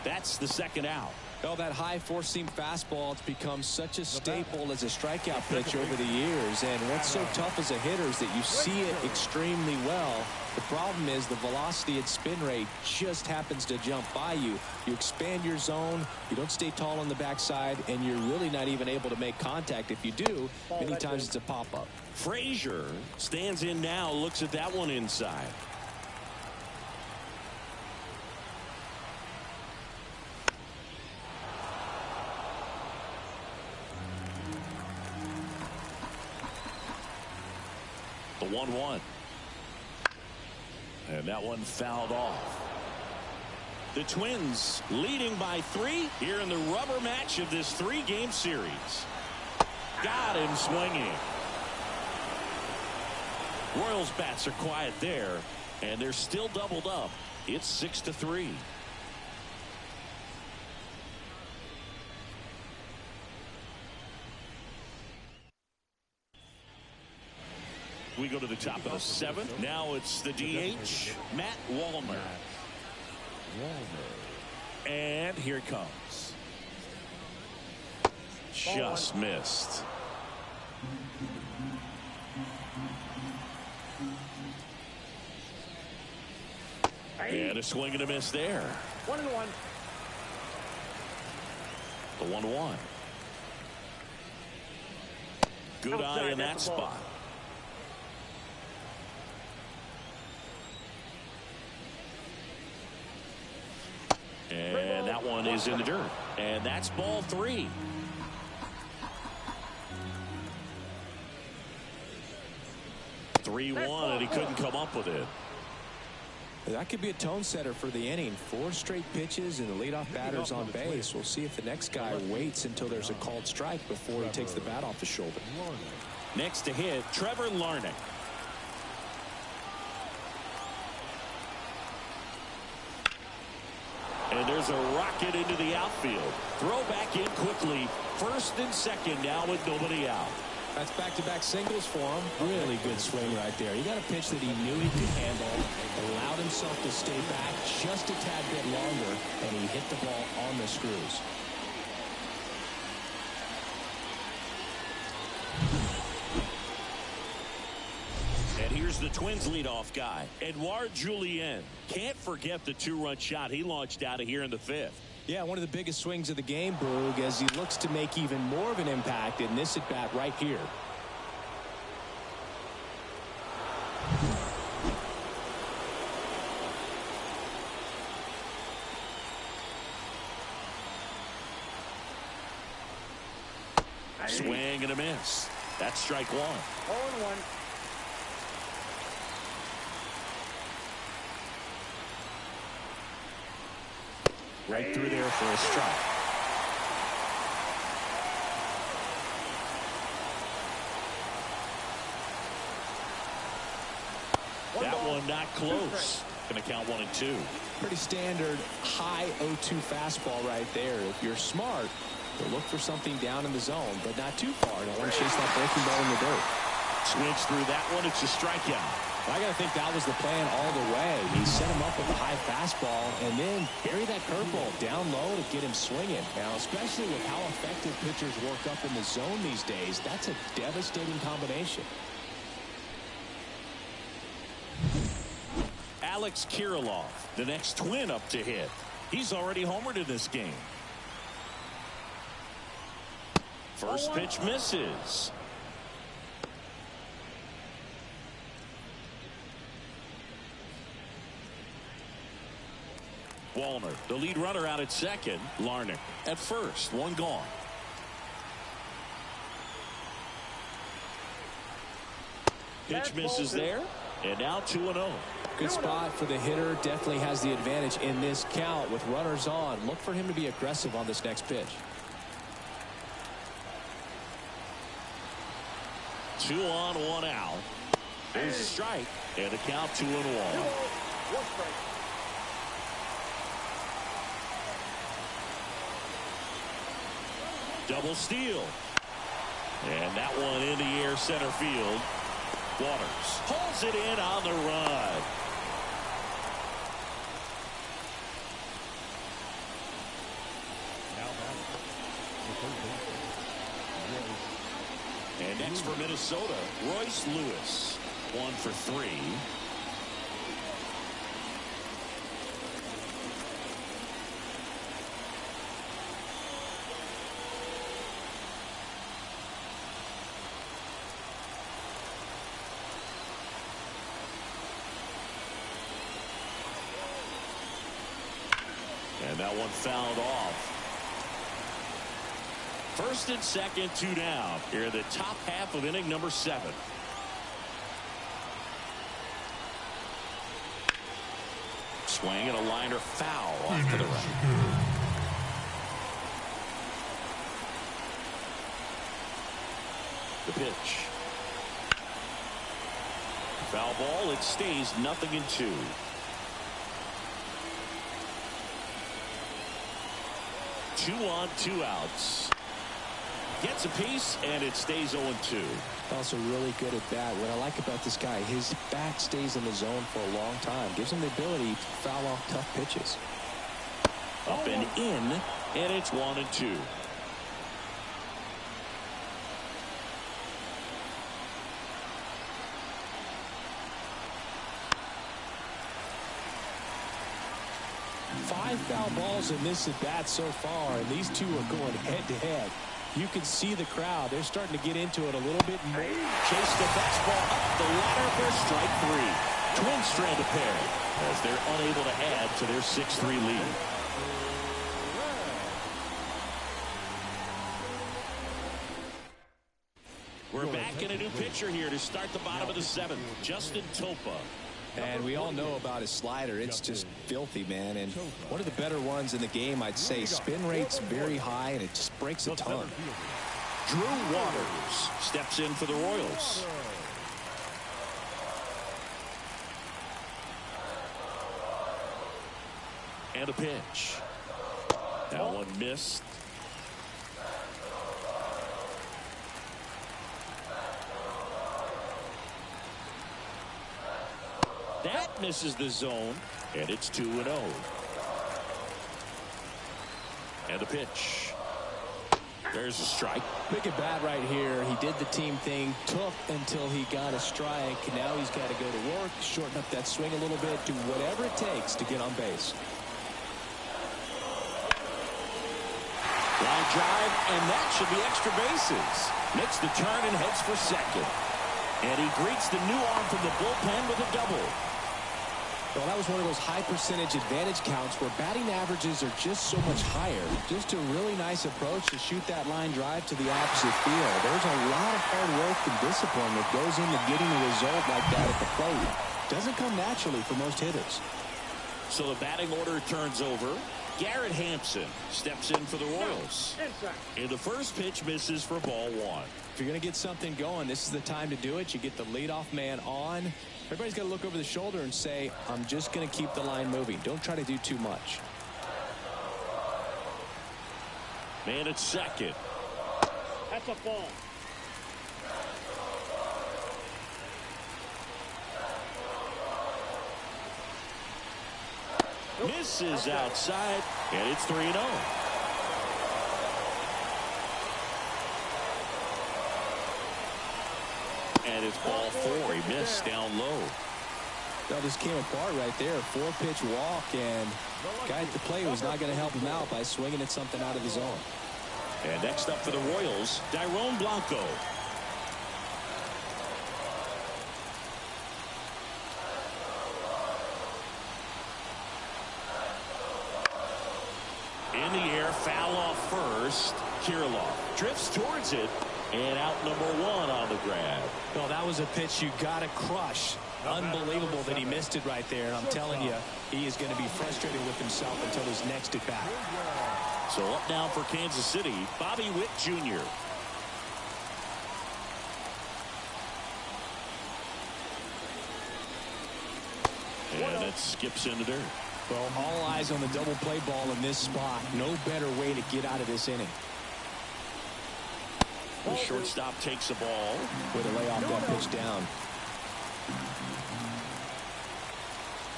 That's the second out. Well, that high four-seam fastball has become such a staple as a strikeout pitch over the years. And what's so tough as a hitter is that you see it extremely well. The problem is the velocity and spin rate just happens to jump by you. You expand your zone, you don't stay tall on the backside, and you're really not even able to make contact. If you do, many times it's a pop-up. Frazier stands in now, looks at that one inside. The 1-1. And that one fouled off. The Twins leading by 3 here in the rubber match of this 3-game series. Got him swinging. Royals bats are quiet there, and they're still doubled up. It's 6-3. We go to the top of the 7th. Now it's the DH, Matt Wallner. And here it comes. Just missed. And a swing and a miss there. 1-1. The 1-1. Good eye in that spot. And that one is in the dirt. And that's ball 3. And he couldn't come up with it. That could be a tone setter for the inning. 4 straight pitches and the leadoff batter's on base. We'll see if the next guy waits until there's a called strike before he takes the bat off the shoulder. Next to hit, Trevor Larnach. And there's a rocket into the outfield. Throw back in quickly. First and second now with nobody out. That's back-to-back singles for him. Really good swing right there. He got a pitch that he knew he could handle, allowed himself to stay back just a tad bit longer, and he hit the ball on the screws. And here's the Twins leadoff guy, Edouard Julien. Can't forget the 2-run shot he launched out of here in the 5th. Yeah, one of the biggest swings of the game, Boog, as he looks to make even more of an impact in this at-bat right here. Swing and a miss. That's strike 1. 0-1. Right through there for a strike. That one not close. Going to count 1 and 2. Pretty standard high 0-2 fastball right there. If you're smart, you'll look for something down in the zone, but not too far. Don't want to chase that breaking ball in the dirt. Swings through that one. It's a strikeout. I got to think that was the plan all the way. He set him up with a high fastball and then bury that curveball down low to get him swinging. Now, especially with how effective pitchers work up in the zone these days, that's a devastating combination. Alex Kirilloff, the next Twin up to hit. He's already homered in this game. First pitch misses. Wallner, the lead runner out at second. Larnach at first. 1 gone. Pitch misses there. And now 2-0. Good spot for the hitter. Definitely has the advantage in this count with runners on. Look for him to be aggressive on this next pitch. 2 on, 1 out. There's a strike. And a count 2-1. 1 strike. Double steal. And that one in the air center field. Waters pulls it in on the run. And next for Minnesota, Royce Lewis. 1 for 3. And that one fouled off. First and second, 2 down. Here in the top half of inning number 7. Swing and a liner foul off to the right. The pitch. Foul ball. It stays 0-2. Two on, 2 outs. Gets a piece, and it stays 0-2. Also really good at bat. What I like about this guy, his bat stays in the zone for a long time. Gives him the ability to foul off tough pitches. Up and in, and it's 1-2. 5 foul balls in this at-bat so far, and these two are going head-to-head. You can see the crowd. They're starting to get into it a little bit more. Chase the fastball up the ladder for strike 3. Twins strand a pair as they're unable to add to their 6-3 lead. We're back in a new pitcher here to start the bottom of the 7th. Justin Topa. And we all know about his slider. It's just filthy, man. And one of the better ones in the game, I'd say. Spin rate's very high, and it just breaks a ton. Drew Waters steps in for the Royals. And a pitch. That one missed. That misses the zone, and it's 2-0. And a pitch. There's a strike. Big at bat right here. He did the team thing, took until he got a strike. Now he's got to go to work, shorten up that swing a little bit, do whatever it takes to get on base. Line drive, and that should be extra bases. Makes the turn and heads for second. And he greets the new arm from the bullpen with a double. Well, that was one of those high percentage advantage counts where batting averages are just so much higher. Just a really nice approach to shoot that line drive to the opposite field. There's a lot of hard work and discipline that goes into getting a result like that at the plate. Doesn't come naturally for most hitters. So the batting order turns over. Garrett Hampson steps in for the Royals. And the first pitch misses for ball 1. If you're going to get something going, this is the time to do it. You get the leadoff man on. Everybody's got to look over the shoulder and say, I'm just going to keep the line moving. Don't try to do too much. Man at second. That's a ball. Misses outside, and it's 3-0. And it's ball 4. He missed down low. Well, this came apart right there. 4-pitch walk, and guy at the plate was not going to help him out by swinging at something out of the zone. And next up for the Royals, Dairon Blanco. In the air, foul off first. Kirilloff drifts towards it, and out number 1 on the grab. Well, that was a pitch you got to crush. Unbelievable that he missed it right there. And I'm telling you, he is going to be frustrated with himself until his next at bat. So up now for Kansas City, Bobby Witt Jr. And it skips into dirt. Well, all eyes on the double play ball in this spot. No better way to get out of this inning. The shortstop takes the ball. Way to lay off that pitch down.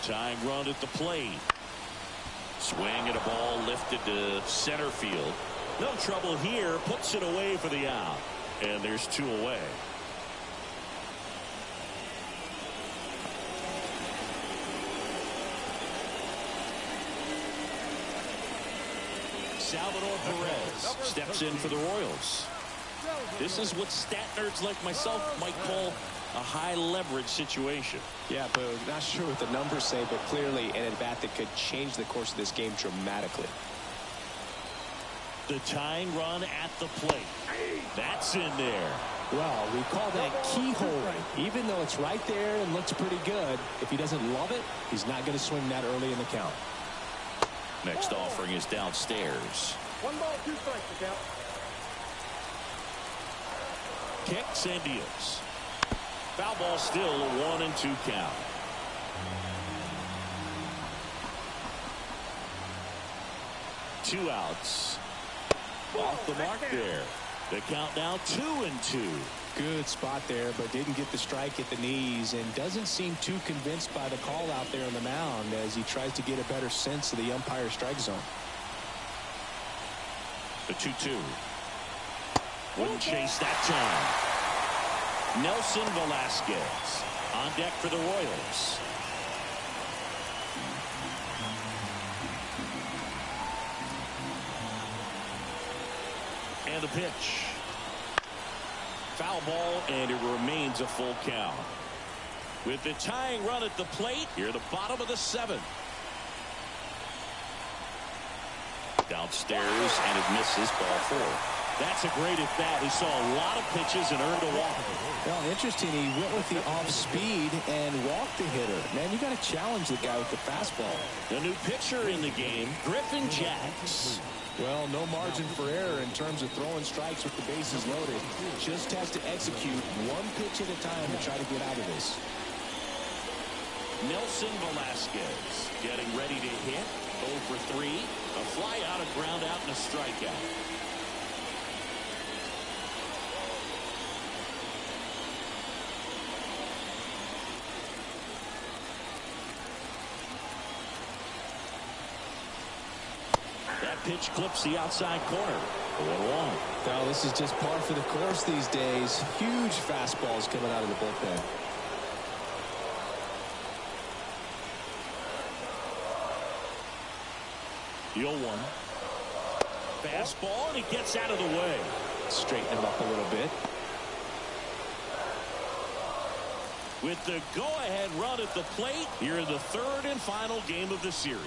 Tying run at the plate. Swing and a ball lifted to center field. No trouble here. Puts it away for the out. And there's 2 away. Salvador Perez steps in for the Royals. This is what stat nerds like myself might call a high leverage situation. Yeah, but not sure what the numbers say, but clearly an at-bat that could change the course of this game dramatically. The tying run at the plate. That's in there. Well, we call that keyholing. Even though it's right there and looks pretty good, if he doesn't love it, he's not going to swing that early in the count. Next offering is downstairs. 1 ball, 2 strikes to count. Kicks and deals. Foul ball still a 1-2 count. Two outs. Off the mark there. The count now 2-2. Good spot there, but didn't get the strike at the knees and doesn't seem too convinced by the call out there on the mound as he tries to get a better sense of the umpire's strike zone. The 2-2. Wouldn't chase that time. Nelson Velasquez on deck for the Royals. And the pitch. Foul ball, and it remains a full count. With the tying run at the plate, here at the bottom of the 7th. Downstairs, and it misses, ball 4. That's a great at bat. He saw a lot of pitches and earned a walk. Well, interesting. He went with the off speed and walked the hitter. Man, you got to challenge the guy with the fastball. The new pitcher in the game, Griffin Jax. Well, no margin for error in terms of throwing strikes with the bases loaded. Just has to execute one pitch at a time to try to get out of this. Nelson Velasquez getting ready to hit. 0 for 3. A fly out, a ground out, and a strikeout. That pitch clips the outside corner. 1-1. Now, this is just par for the course these days. Huge fastballs coming out of the bullpen. The 0-1. Fastball, and he gets out of the way. Straighten him up a little bit. With the go-ahead run at the plate, here in the 3rd and final game of the series.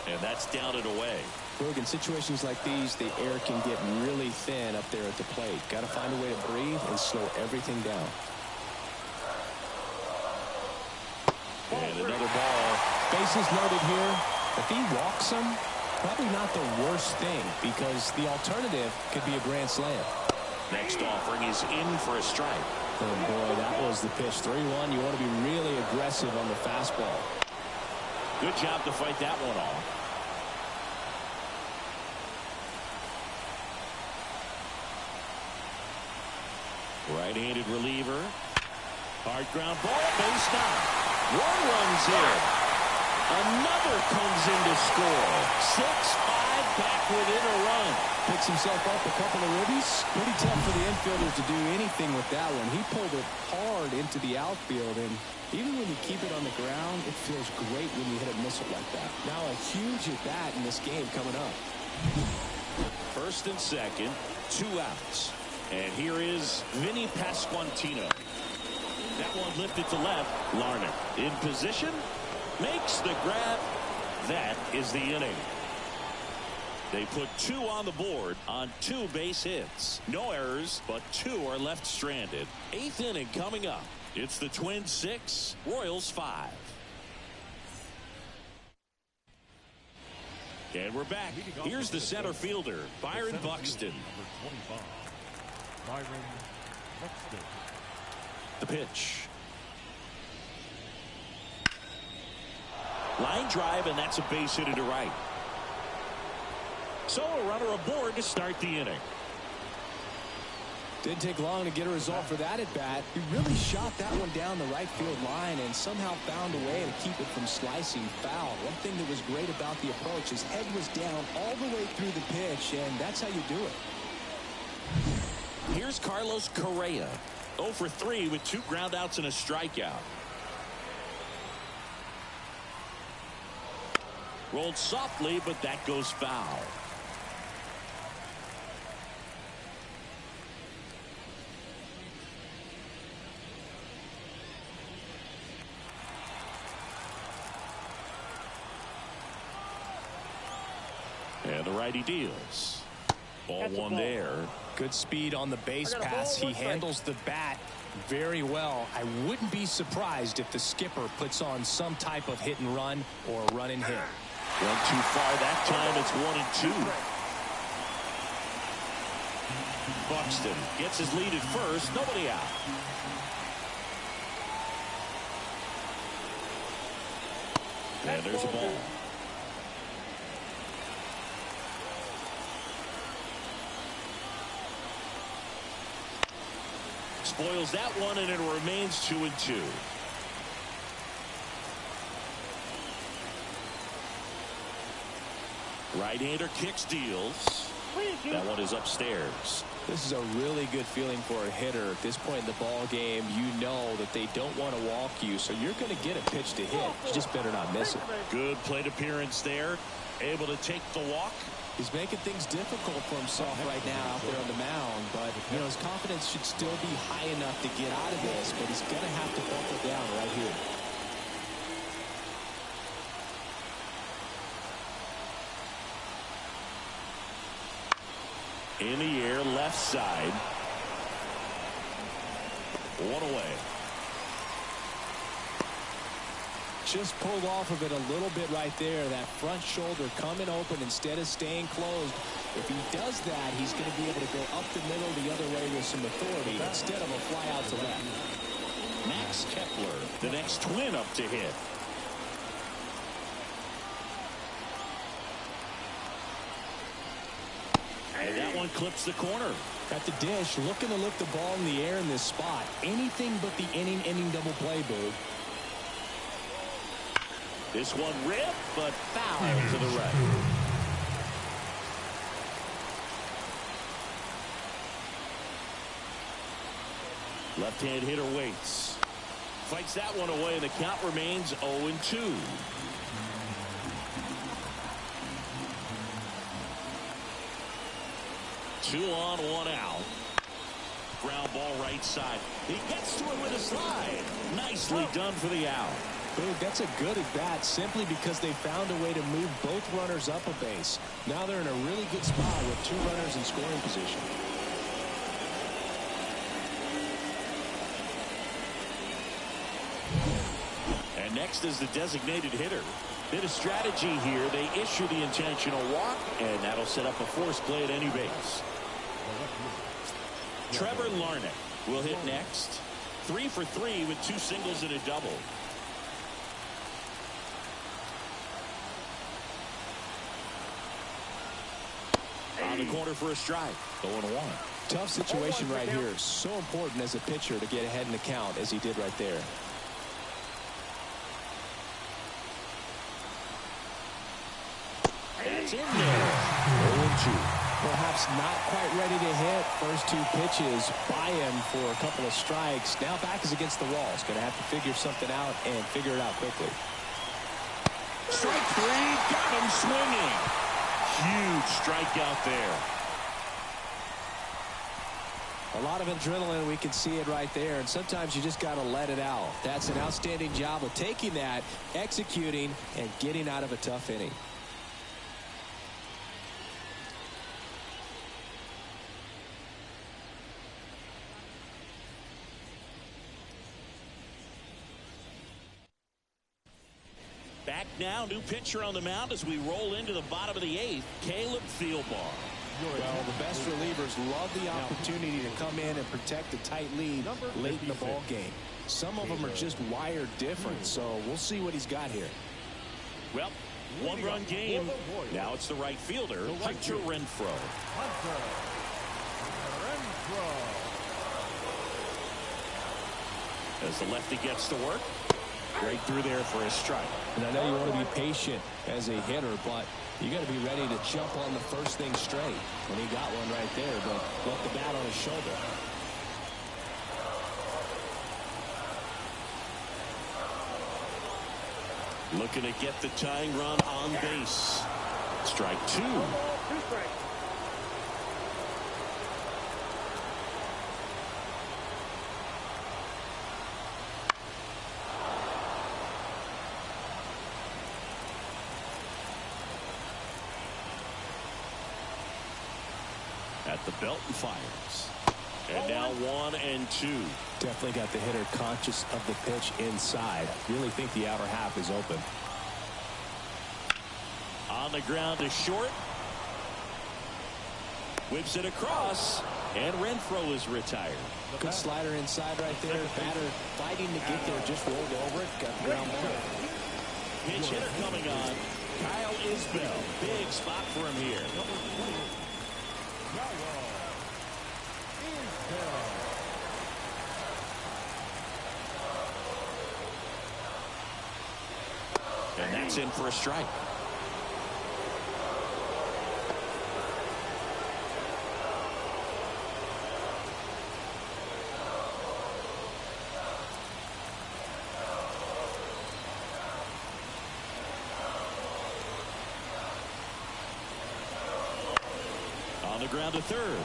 And that's down and away. Look, in situations like these, the air can get really thin up there at the plate. Got to find a way to breathe and slow everything down. And another ball. Bases loaded here. If he walks him, probably not the worst thing, because the alternative could be a grand slam. Next offering is in for a strike. Oh boy, that was the pitch. 3-1. You want to be really aggressive on the fastball. Good job to fight that one off. Right-handed reliever. Hard ground ball, base down. One runs in. Another comes in to score. 6-5 back within a run. Picks himself up a couple of ribbies. Pretty tough for the infielders to do anything with that one. He pulled it hard into the outfield, and even when you keep it on the ground, it feels great when you hit a missile like that. Now a huge at bat in this game coming up. 1st and 2nd, 2 outs. And here is Vinny Pasquantino. That one lifted to left. Larnach in position. Makes the grab. That is the inning. They put 2 on the board on 2 base hits. No errors, but 2 are left stranded. 8th inning coming up. It's the Twins 6, Royals 5. And we're back. Here's the center fielder, Byron Buxton. The pitch. Line drive, and that's a base hit into right. So a runner aboard to start the inning. Didn't take long to get a result for that at bat. He really shot that one down the right field line and somehow found a way to keep it from slicing foul. One thing that was great about the approach, his head was down all the way through the pitch, and that's how you do it. Here's Carlos Correa. 0 for 3 with 2 groundouts and a strikeout. Rolled softly, but that goes foul. And the righty deals. Ball 1 there. Good speed on the base pass. He handles the bat very well. I wouldn't be surprised if the skipper puts on some type of hit and run or a run and hit. Went too far that time. It's 1-2. Buxton gets his lead at first. Nobody out. And there's a ball. Spoils that one, and it remains 2-2. Right-hander kicks, deals. That one is upstairs. This is a really good feeling for a hitter. At this point in the ball game, you know that they don't want to walk you, so you're going to get a pitch to hit. You just better not miss it. Good plate appearance there. Able to take the walk. He's making things difficult for himself right now out there on the mound, but you know his confidence should still be high enough to get out of this, but he's going to have to buckle down right here. In the air, left side. One away. Just pulled off of it a little bit right there. That front shoulder coming open instead of staying closed. If he does that, he's going to be able to go up the middle the other way with some authority instead of a fly out to left. Max Kepler, the next twin up to hit. And that one clips the corner. At the dish, looking to lift the ball in the air in this spot. Anything but the inning double play, Boo. This one ripped, but foul to the right. Left-hand hitter waits. Fights that one away, and the count remains 0-2. Two on, one out. Ground ball right side. He gets to it with a slide. Nicely done for the out. Dude, that's a good at bat simply because they found a way to move both runners up a base. Now they're in a really good spot with two runners in scoring position. And next is the designated hitter. Bit of strategy here. They issue the intentional walk, and that'll set up a force play at any base. Trevor Larnach will hit next. 3 for 3 with 2 singles and a double. On the corner for a strike. 0-1. Tough situation right here. So important as a pitcher to get ahead in the count as he did right there. That's in there. 0-2. Perhaps not quite ready to hit. First 2 pitches by him for a couple of strikes. Now back is against the wall. He's going to have to figure something out and figure it out quickly. Strike 3. Got him swinging. Huge strikeout there. A lot of adrenaline. We can see it right there. And sometimes you just got to let it out. That's an outstanding job of taking that, executing, and getting out of a tough inning. Back now, new pitcher on the mound as we roll into the bottom of the 8th, Caleb Thielbar. Well, the best relievers love the opportunity to come in and protect a tight lead late in the ball game. Some of them are just wired different, so we'll see what he's got here. Well, 1-run game. Now it's the right fielder, Hunter Renfroe. As the lefty gets to work. Right through there for a strike. And I know you want to be patient as a hitter, but you got to be ready to jump on the first thing straight. And he got one right there, but left the bat on his shoulder. Looking to get the tying run on base. Strike 2. 2 strikes. At the belt and fires. And now 1-2. Definitely got the hitter conscious of the pitch inside. Really think the outer half is open. On the ground to short. Whips it across. And Renfroe is retired. Good slider inside right there. Batter fighting to get there. Just rolled over it. Got the ground ball. Pinch hitter coming on. Kyle Isbell. Big spot for him here. And that's in for a strike. the ground to third.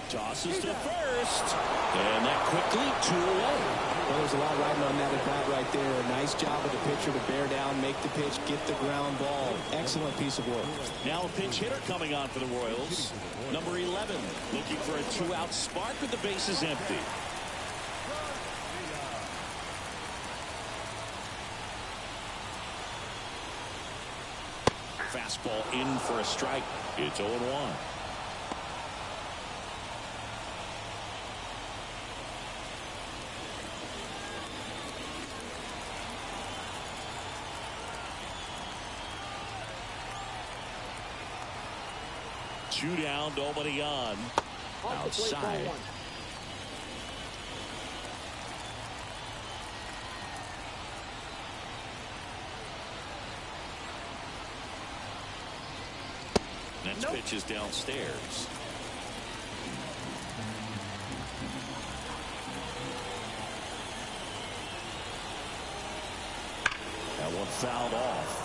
Tosses to first. And that quickly 2 away. Well, there's a lot riding on that at bat right there. A nice job of the pitcher to bear down, make the pitch, get the ground ball. Excellent piece of work. Now a pinch hitter coming on for the Royals. Number 11, looking for a 2-out spark with the bases empty. Fastball in for a strike. It's 0-1. Two down, nobody on. Outside. Next pitch is downstairs. That one fouled off.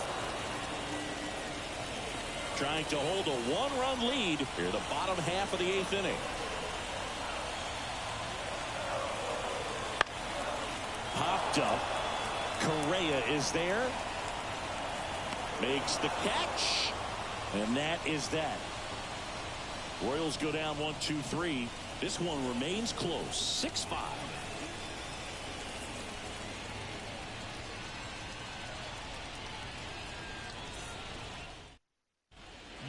Trying to hold a 1-run lead here the bottom half of the 8th inning. Popped up. Correa is there. Makes the catch. And that is that. Royals go down 1-2-3. This one remains close. 6-5.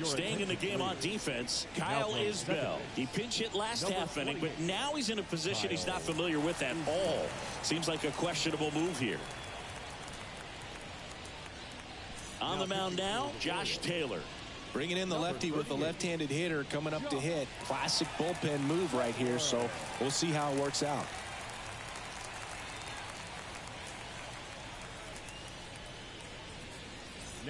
Staying in the game on defense, Kyle Isbell. He pinch hit last half inning, but now he's in a position he's not familiar with at all. Seems like a questionable move here. On the mound now, Josh Taylor. Bringing in the lefty with the left-handed hitter coming up to hit. Classic bullpen move right here, so we'll see how it works out.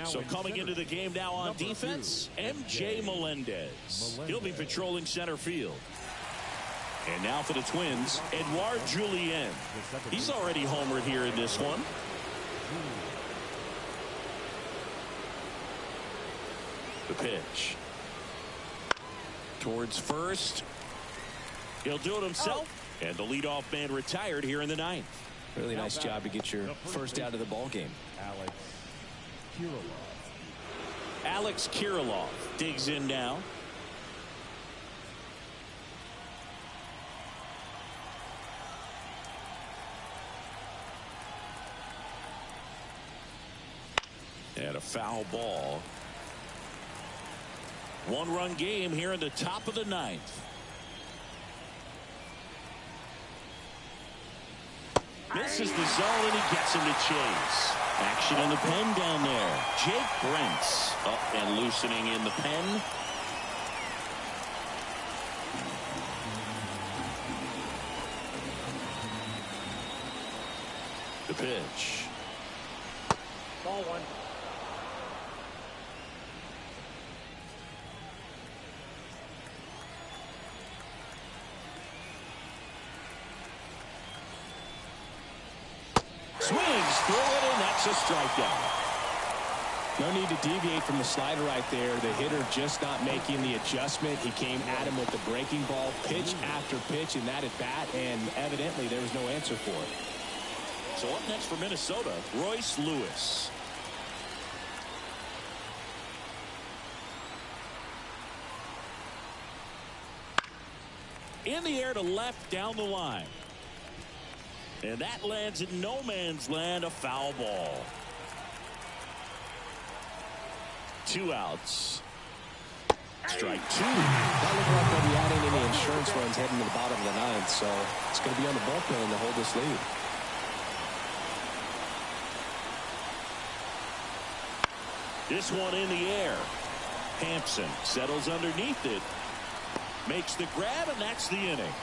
So coming into the game now on defense, MJ Melendez. He'll be patrolling center field. And now for the Twins, Edouard Julien. He's already homered here in this one. The pitch. Towards first. He'll do it himself. And the leadoff man retired here in the 9th. Really nice job to get your first out of the ball game. Alex Kirilloff digs in now. And a foul ball. 1-run game here in the top of the 9th. Misses the zone and he gets him to chase. Action in the pen down there. Jake Brentz up and loosening in the pen. The pitch. Ball 1. Swings through it, and that's a strikeout. No need to deviate from the slider right there. The hitter just not making the adjustment. He came at him with the breaking ball, pitch after pitch in that at bat, and evidently there was no answer for it. So up next for Minnesota, Royce Lewis. In the air to left down the line. And that lands in no man's land, a foul ball. 2 outs. Strike 2. Not looking like they'll be adding any insurance runs heading to the bottom of the 9th, so it's going to be on the bullpen to hold this lead. This one in the air. Hampson settles underneath it. Makes the grab, and that's the inning.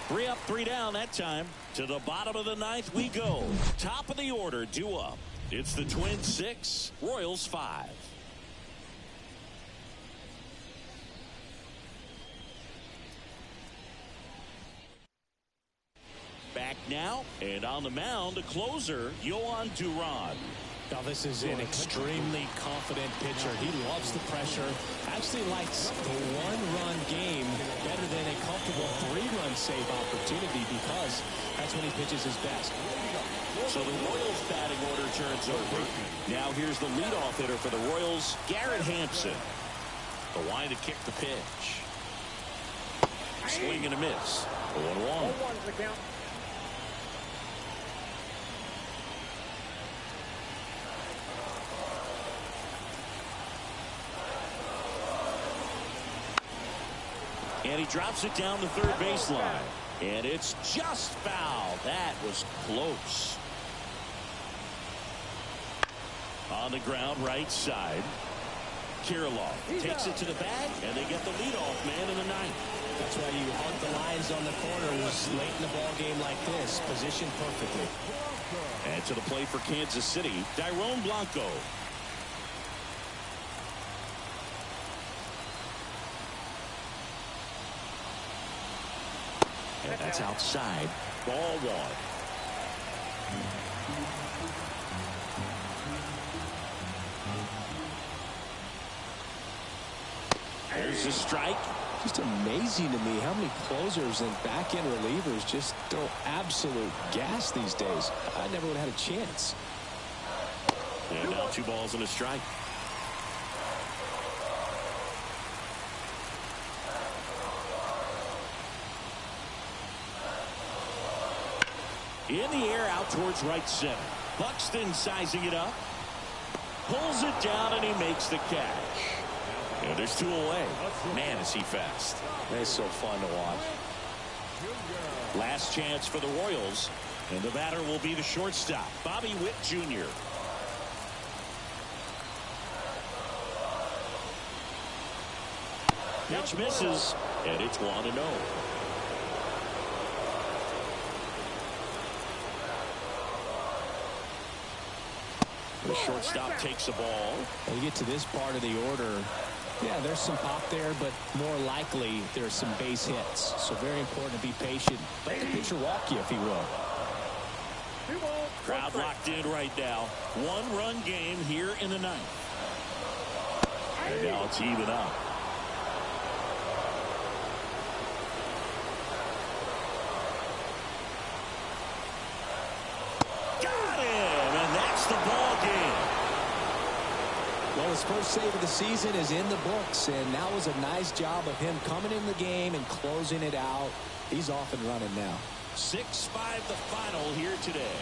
3 up, 3 down that time. To the bottom of the 9th we go. Top of the order, due up. It's the Twins 6, Royals 5. Back now, and on the mound, the closer, Yohan Duran. Now, this is an extremely confident pitcher. He loves the pressure. Actually likes the one-run game better than a comfortable three-run save opportunity because that's when he pitches his best. So the Royals batting order turns over. Now here's the leadoff hitter for the Royals, Garrett Hampson. The line to kick the pitch. Swing and a miss. 1-1. 0-1's the count. And he drops it down the third baseline. And it's just foul. That was close. On the ground, right side. Kirilloff takes it to the bag, and they get the leadoff man in the ninth. That's why you hunt the lines on the corners late in the ball game like this. Positioned perfectly. And to the plate for Kansas City, Dairon Blanco. And that's outside. Ball one. There's a strike. Just amazing to me how many closers and back-end relievers just throw absolute gas these days. I never would have had a chance. And now 2 balls and a strike. In the air out towards right center. Buxton sizing it up. Pulls it down and he makes the catch. And there's 2 away. Man, is he fast. It's so fun to watch. Last chance for the Royals. And the batter will be the shortstop, Bobby Witt Jr. Pitch misses, and it's 1-0. The shortstop takes the ball. When you get to this part of the order, yeah, there's some pop there, but more likely there's some base hits. So very important to be patient. Let the pitcher walk you if he will. Crowd locked in right now. 1-run game here in the ninth. And now it's even up. Got him, and that's the ball game. Well, his first save of the season is in the books, and that was a nice job of him coming in the game and closing it out. He's off and running now. 6-5 the final here today.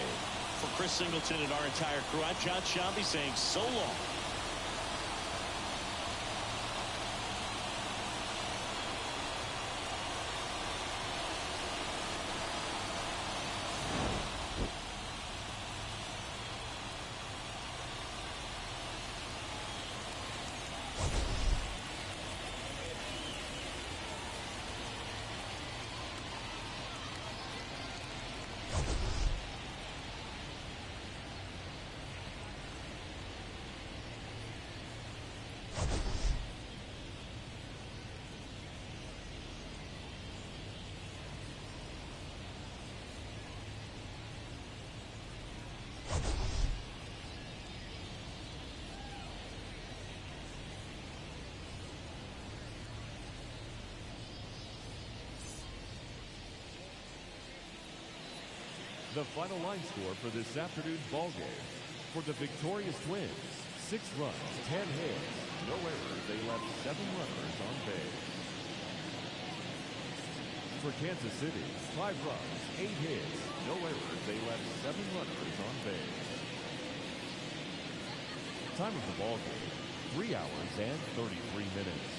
For Chris Singleton and our entire crew, I'm John Shambi saying so long. The final line score for this afternoon's ball game. For the victorious Twins, 6 runs, 10 hits, no errors. They left 7 runners on base. For Kansas City, 5 runs, 8 hits, no errors. They left 7 runners on base. Time of the ball game, 3 hours and 33 minutes.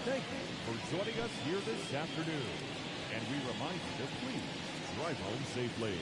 Thank you for joining us here this afternoon. And we remind you to please drive home safely.